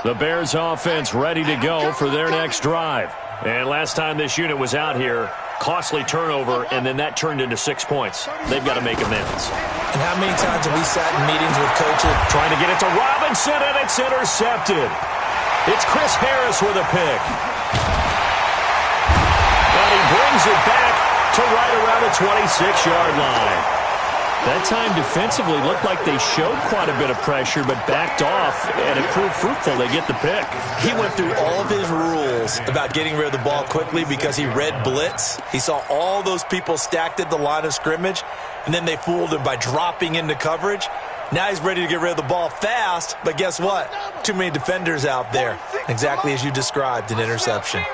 The Bears offense ready to go for their next drive. And last time this unit was out here, costly turnover, and then that turned into 6 points. They've got to make amends. And how many times have we sat in meetings with coaches trying to get it to Robinson, and it's intercepted. It's Chris Harris with a pick. And he brings it back to right around the 26-yard line. That time defensively looked like they showed quite a bit of pressure, but backed off, and it proved fruitful. They get the pick. He went through all of his rules about getting rid of the ball quickly because he read blitz. He saw all those people stacked at the line of scrimmage, and then they fooled him by dropping into coverage. Now he's ready to get rid of the ball fast, but guess what? Too many defenders out there. Exactly as you described, an interception.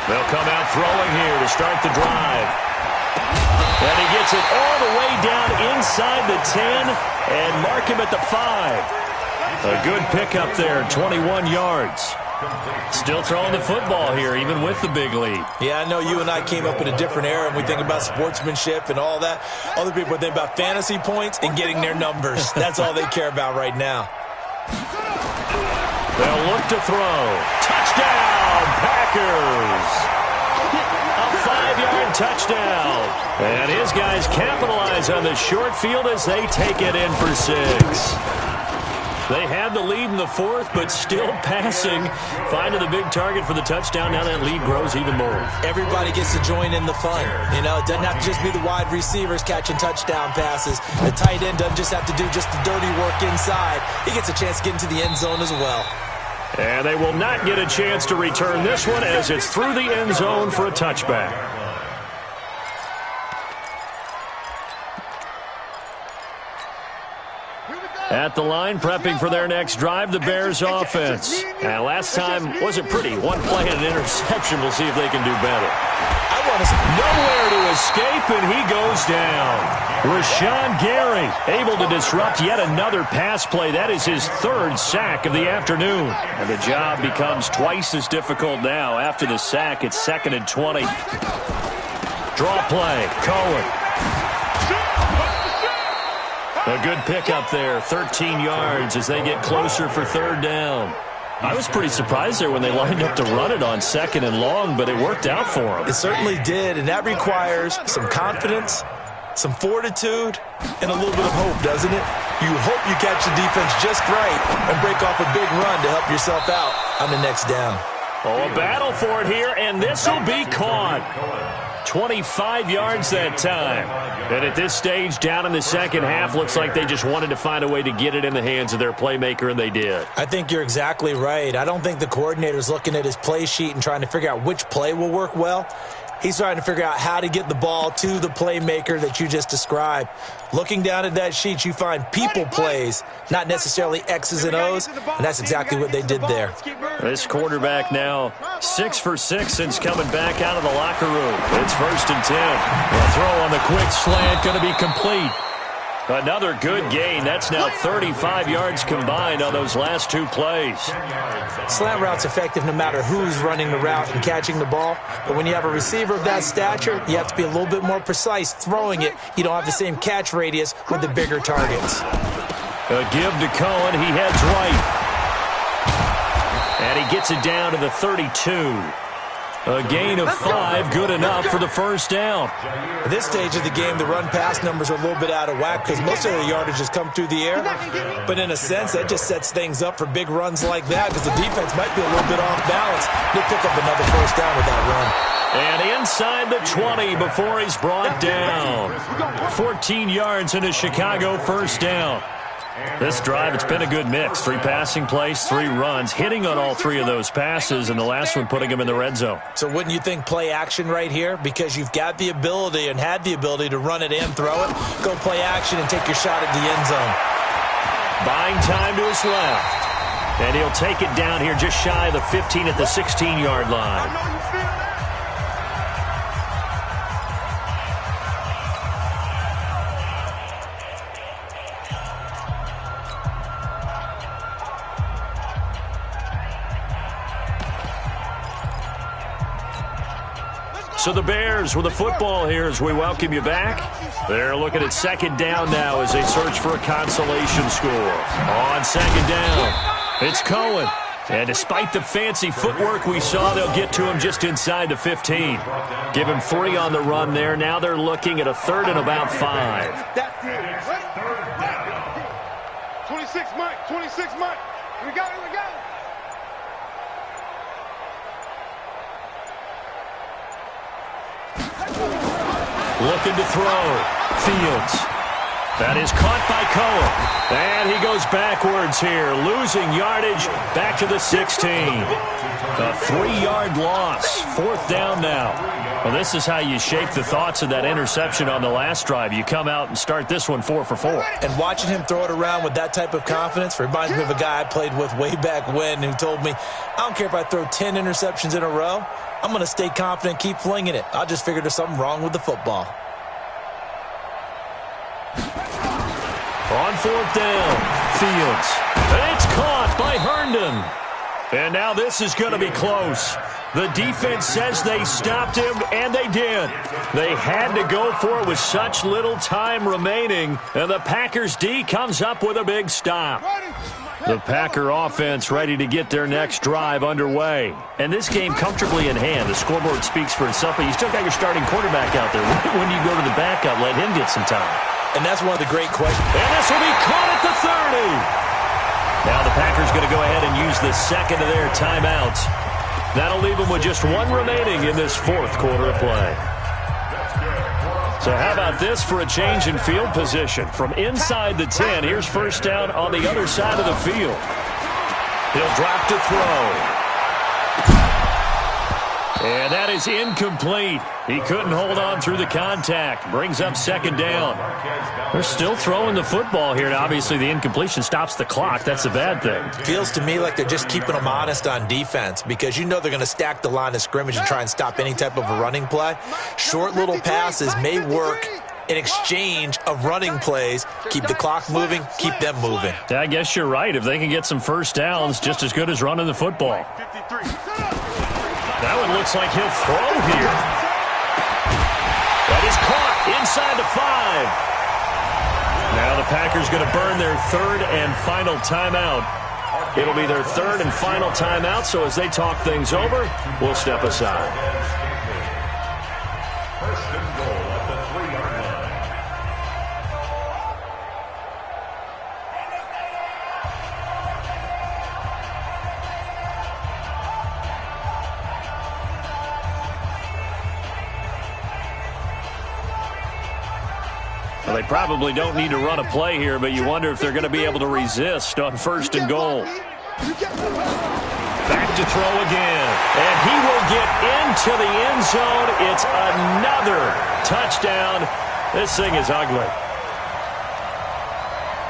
They'll come out throwing here to start the drive. And he gets it all the way down inside the 10 and mark him at the 5. A good pickup there, 21 yards. Still throwing the football here, even with the big lead. Yeah, I know you and I came up in a different era, and we think about sportsmanship and all that. Other people think about fantasy points and getting their numbers. That's all they care about right now. They'll look to throw. Touchdown, Packers! A 5-yard touchdown. And his guys capitalize on the short field as they take it in for 6. They had the lead in the 4th, but still passing. Finding the big target for the touchdown. Now that lead grows even more. Everybody gets to join in the fun. You know, it doesn't have to just be the wide receivers catching touchdown passes. The tight end doesn't just have to do just the dirty work inside. He gets a chance to get into the end zone as well. And they will not get a chance to return this one as it's through the end zone for a touchback. At the line, prepping for their next drive, the Bears offense. And last time wasn't pretty. One play and an interception. We'll see if they can do better. Nowhere to escape, and he goes down. Rashawn Gary able to disrupt yet another pass play. That is his 3rd sack of the afternoon. And the job becomes twice as difficult now. After the sack, it's 2nd and 20. Draw play, Cohen. A good pickup there, 13 yards as they get closer for 3rd down. I was pretty surprised there when they lined up to run it on 2nd and long, but it worked out for them. It certainly did, and that requires some confidence, some fortitude, and a little bit of hope, doesn't it? You hope you catch the defense just right and break off a big run to help yourself out on the next down. Oh, a battle for it here, and this will be caught. 25 yards that time. And at this stage, down in the second half, looks like they just wanted to find a way to get it in the hands of their playmaker, and they did. I think you're exactly right. I don't think the coordinator's looking at his play sheet and trying to figure out which play will work well. He's trying to figure out how to get the ball to the playmaker that you just described. Looking down at that sheet, you find people plays, not necessarily X's and O's, and that's exactly what they did there. This quarterback now 6 for 6 since coming back out of the locker room. It's 1st and 10. The throw on the quick slant going to be complete. Another good gain. That's now 35 yards combined on those last 2 plays. Slant route's effective no matter who's running the route and catching the ball. But when you have a receiver of that stature, you have to be a little bit more precise throwing it. You don't have the same catch radius with the bigger targets. A give to Cohen. He heads right. And he gets it down to the 32. A gain of 5, good enough for the 1st down. At this stage of the game, the run-pass numbers are a little bit out of whack because most of the yardage has come through the air. But in a sense, that just sets things up for big runs like that because the defense might be a little bit off balance. They pick up another 1st down with that run. And inside the 20 before he's brought down. 14 yards into Chicago, 1st down. This drive, it's been a good mix. 3 passing plays, 3 runs, hitting on all 3 of those passes, and the last one putting him in the red zone. So wouldn't you think play action right here? Because you've got the ability and had the ability to run it and throw it. Go play action and take your shot at the end zone. Buying time to his left. And he'll take it down here just shy of the 15 at the 16-yard line. So the Bears with the football here as we welcome you back. They're looking at second down now as they search for a consolation score. On second down, it's Cohen. And despite the fancy footwork we saw, they'll get to him just inside the 15. Give him 3 on the run there. Now they're looking at a third and about 5. 26 Mike, 26 Mike. We got it, we got it. Looking to throw. Fields. That is caught by Cohen. And he goes backwards here, losing yardage back to the 16. A 3-yard loss. 4th down now. Well, this is how you shape the thoughts of that interception on the last drive. You come out and start this one 4 for 4. And watching him throw it around with that type of confidence reminds me of a guy I played with way back when who told me, I don't care if I throw 10 interceptions in a row. I'm going to stay confident, keep flinging it. I just figured there's something wrong with the football. On 4th down, Fields. And it's caught by Herndon. And now this is going to be close. The defense says they stopped him, and they did. They had to go for it with such little time remaining, and the Packers D comes up with a big stop. The Packer offense ready to get their next drive underway. And this game comfortably in hand. The scoreboard speaks for itself, but you still got your starting quarterback out there. When you go to the backup, let him get some time. And that's one of the great questions. And this will be caught at the 30. Now the Packers going to go ahead and use the second of their timeouts. That'll leave them with just 1 remaining in this 4th quarter of play. So how about this for a change in field position? From inside the 10, here's first down on the other side of the field. He'll drop to throw. And that is incomplete. He couldn't hold on through the contact. Brings up second down. They're still throwing the football here. Now, obviously, the incompletion stops the clock. That's a bad thing. Feels to me like they're just keeping them honest on defense because you know they're going to stack the line of scrimmage and try and stop any type of a running play. Short little passes may work in exchange of running plays. Keep the clock moving, keep them moving. Yeah, I guess you're right. If they can get some first downs, just as good as running the football. That one looks like he'll throw here. That is caught inside the 5. Now the Packers going to burn their 3rd and final timeout. It'll be their 3rd and final timeout, so as they talk things over, we'll step aside. First and goal at the 3-yard line. Well, they probably don't need to run a play here, but you wonder if they're going to be able to resist on 1st and goal. Back to throw again. And he will get into the end zone. It's another touchdown. This thing is ugly.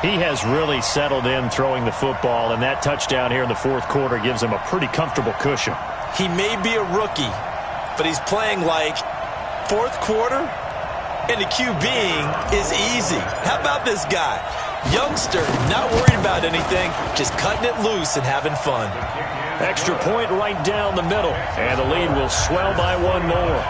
He has really settled in throwing the football, and that touchdown here in the 4th quarter gives him a pretty comfortable cushion. He may be a rookie, but he's playing like 4th quarter. And the QBing is easy. How about this guy? Youngster, not worried about anything, just cutting it loose and having fun. Extra point right down the middle. And the lead will swell by 1 more.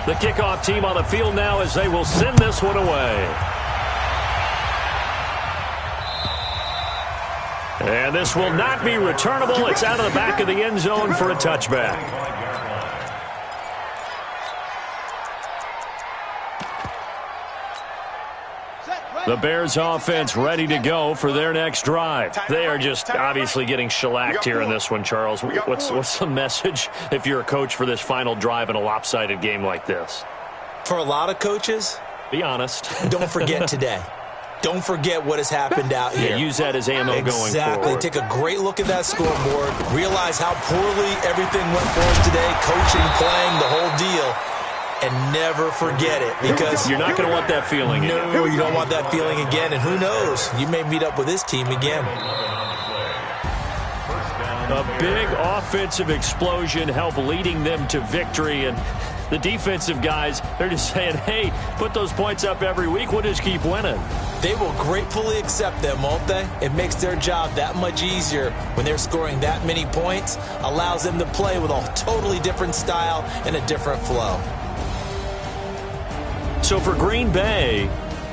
The kickoff team on the field now as they will send this one away. And this will not be returnable. It's out of the back of the end zone for a touchback. The Bears offense ready to go for their next drive. They are just obviously getting shellacked here in this one, Charles. What's the message if you're a coach for this final drive in a lopsided game like this? For a lot of coaches, be honest. Don't forget today. Don't forget what has happened out here. Yeah, use that as ammo going forward. Exactly. Take a great look at that scoreboard. Realize how poorly everything went for us today. Coaching, playing, the whole deal. And never forget it. Because you're not going to want that feeling again. No, you don't want that feeling again. And who knows? You may meet up with this team again. A big offensive explosion helped leading them to victory. And The defensive guys, they're just saying, hey, put those points up every week. We'll just keep winning. They will gratefully accept them, won't they? It makes their job that much easier when they're scoring that many points. Allows them to play with a totally different style and a different flow. So for Green Bay,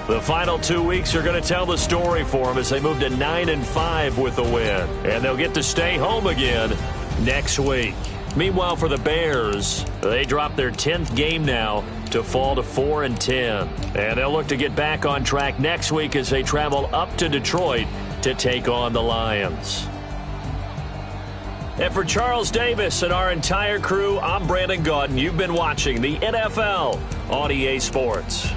the final 2 weeks are going to tell the story for them as they move to 9-5 with the win. And they'll get to stay home again next week. Meanwhile, for the Bears, they drop their 10th game now to fall to 4-10. And they'll look to get back on track next week as they travel up to Detroit to take on the Lions. And for Charles Davis and our entire crew, I'm Brandon Gaudin. You've been watching the NFL on EA Sports.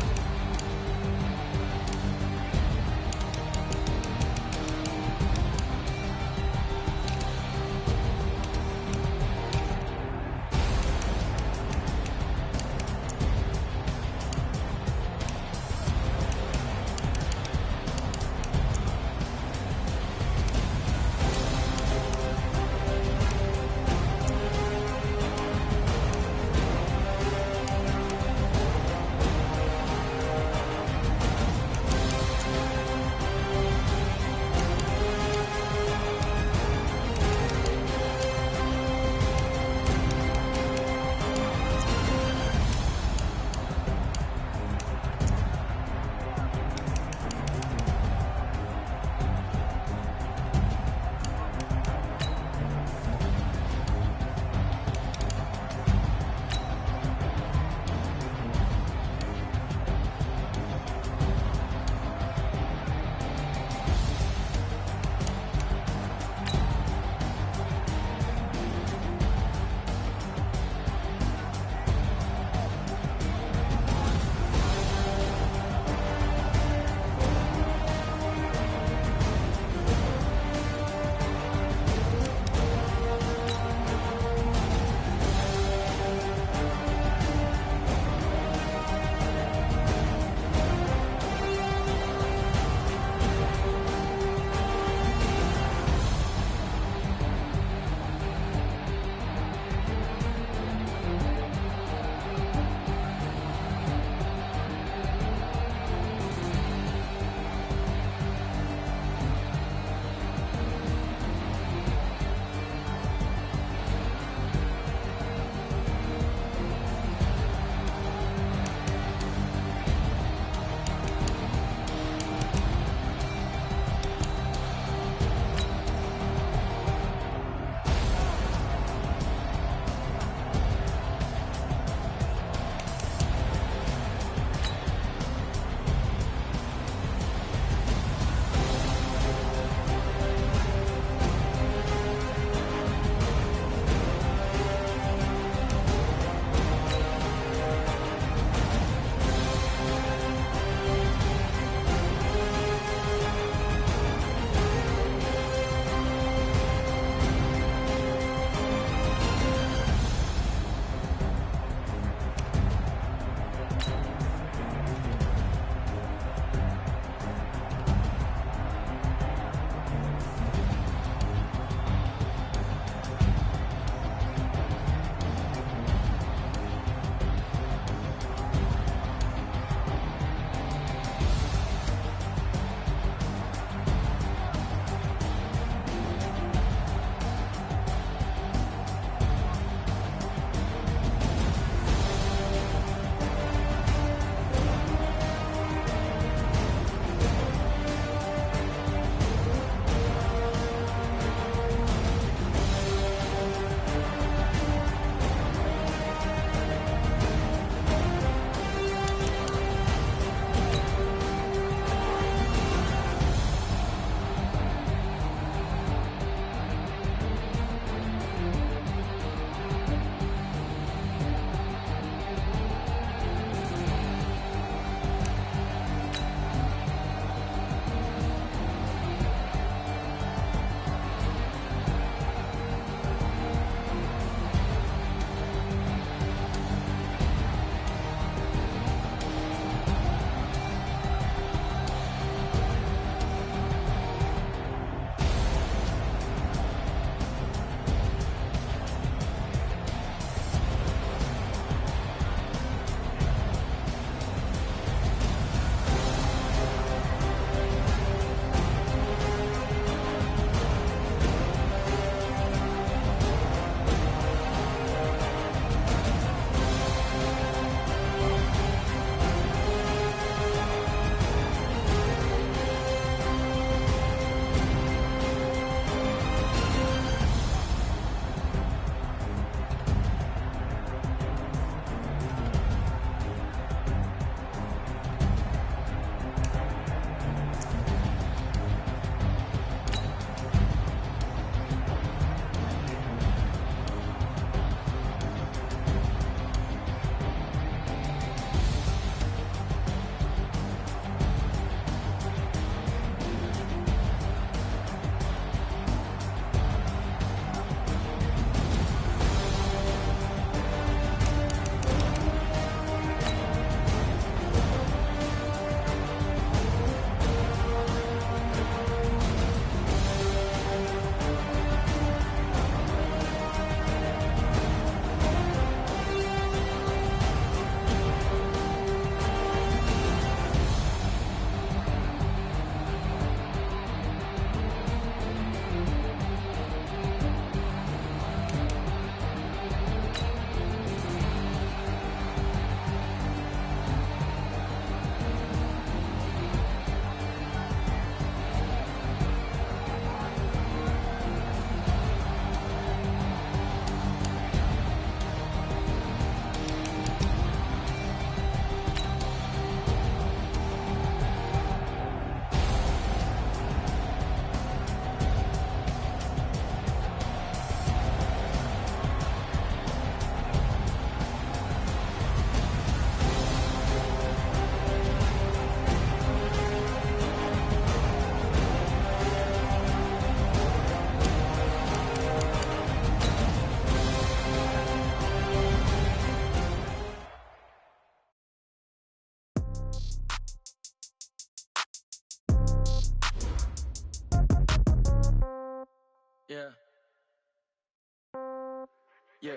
Yeah.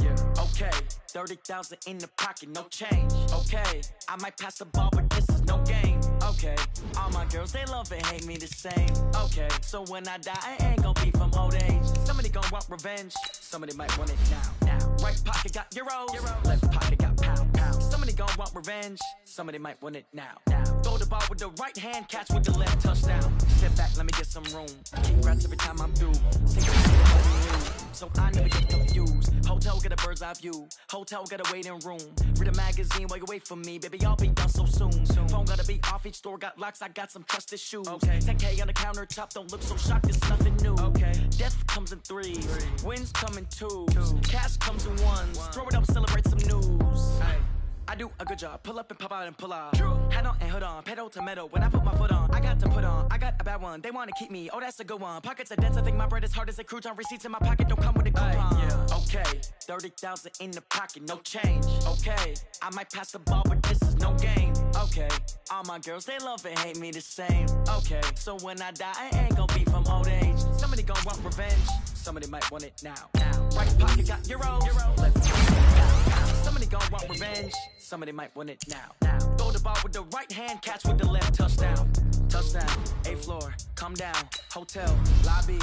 Yeah. Okay. 30,000 in the pocket, no change. Okay. I might pass the ball, but this is no game. Okay. All my girls, they love and hate me the same. Okay. So when I die, I ain't gon' be from old age. Somebody gon' want revenge. Somebody might want it now. Right pocket got euros. Left pocket got pound. Somebody gon' want revenge. Somebody might want it now. Throw the ball with the right hand, catch with the left, touchdown. Sit back, let me get some room. Congrats every time I'm through. So I never get confused. Hotel get a bird's eye view. Hotel got a waiting room. Read a magazine while you wait for me. Baby, I'll be done so soon. Phone gotta be off, each store got locks. I got some trusted shoes. Okay. 10K on the countertop, don't look so shocked, it's nothing new. Okay. Death comes in threes. Wins come in twos. Cash comes in ones. Throw it up, celebrate some news. Hey. I do a good job, pull up and pop out and pull off. Hat on and hood on, pedal to metal. When I put my foot on, I got to put on. I got a bad one, they wanna keep me. Oh, that's a good one. Pockets are dense, I think my bread is hard as a crouton. Receipts in my pocket don't come with a coupon. Yeah. Okay, 30,000 in the pocket, no change. Okay, I might pass the ball, but this is no game. Okay, all my girls, they love and hate me the same. Okay, so when I die, I ain't gon' be from old age. Somebody gon' want revenge. Somebody might want it now. Right pocket got euros. Left pocket got pound. Somebody gon' want revenge. Somebody might want it now. Throw the ball with the right hand, catch with the left, touchdown. Touchdown, 8th floor, come down. Hotel, lobby.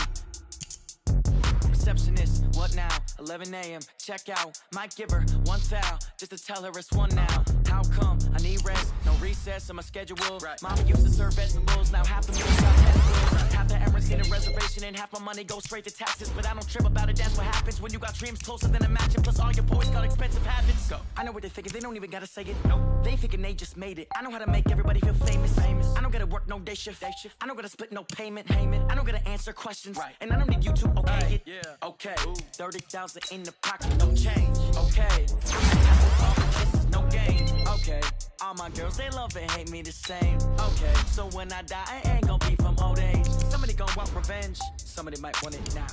Receptionist, what now? 11 a.m., check out. Might give her one foul, just to tell her it's one now. How come? I need rest, no recess in my schedule. Right. Mama used to serve vegetables, now half the meals got tentacles. Half the errands in a reservation and half my money goes straight to taxes. But I don't trip about it, that's what happens when you got dreams closer than a match. And plus all your boys got expensive habits. Go. I know what they're thinking, they don't even gotta say it. Nope. They thinking they just made it. I know how to make everybody feel famous. I don't gotta work no day shift. I don't gotta split no payment. I don't gotta answer questions. Right. And I don't need you to okay it. Yeah. Okay, 30,000 in the pocket, no change. Okay, this is no game. Okay, all my girls, they love and hate me the same. Okay, so when I die, I ain't gon' be from old age. Somebody gon' want revenge. Somebody might want it now.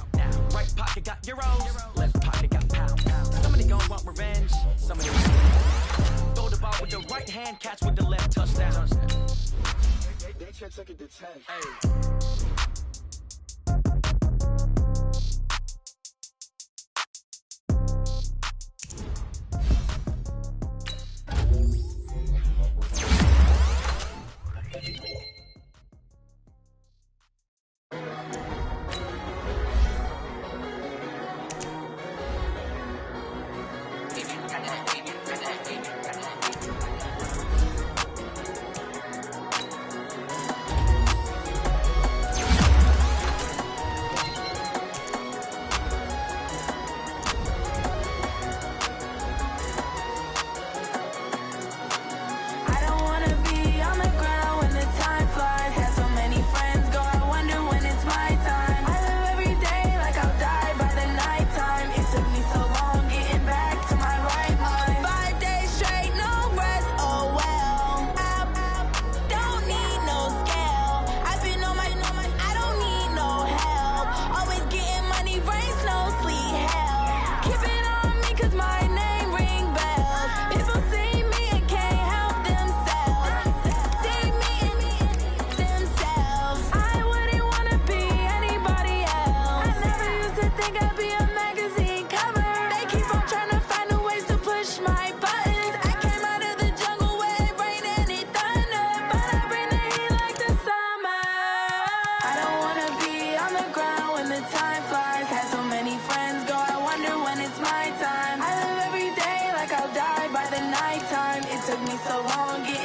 Right pocket got euros. Left pocket got pound. Somebody gon' want revenge. Somebody might want it now. Throw the ball with the right hand, catch with the left, touchdown. They took it to 10. Hey. Took me so long getting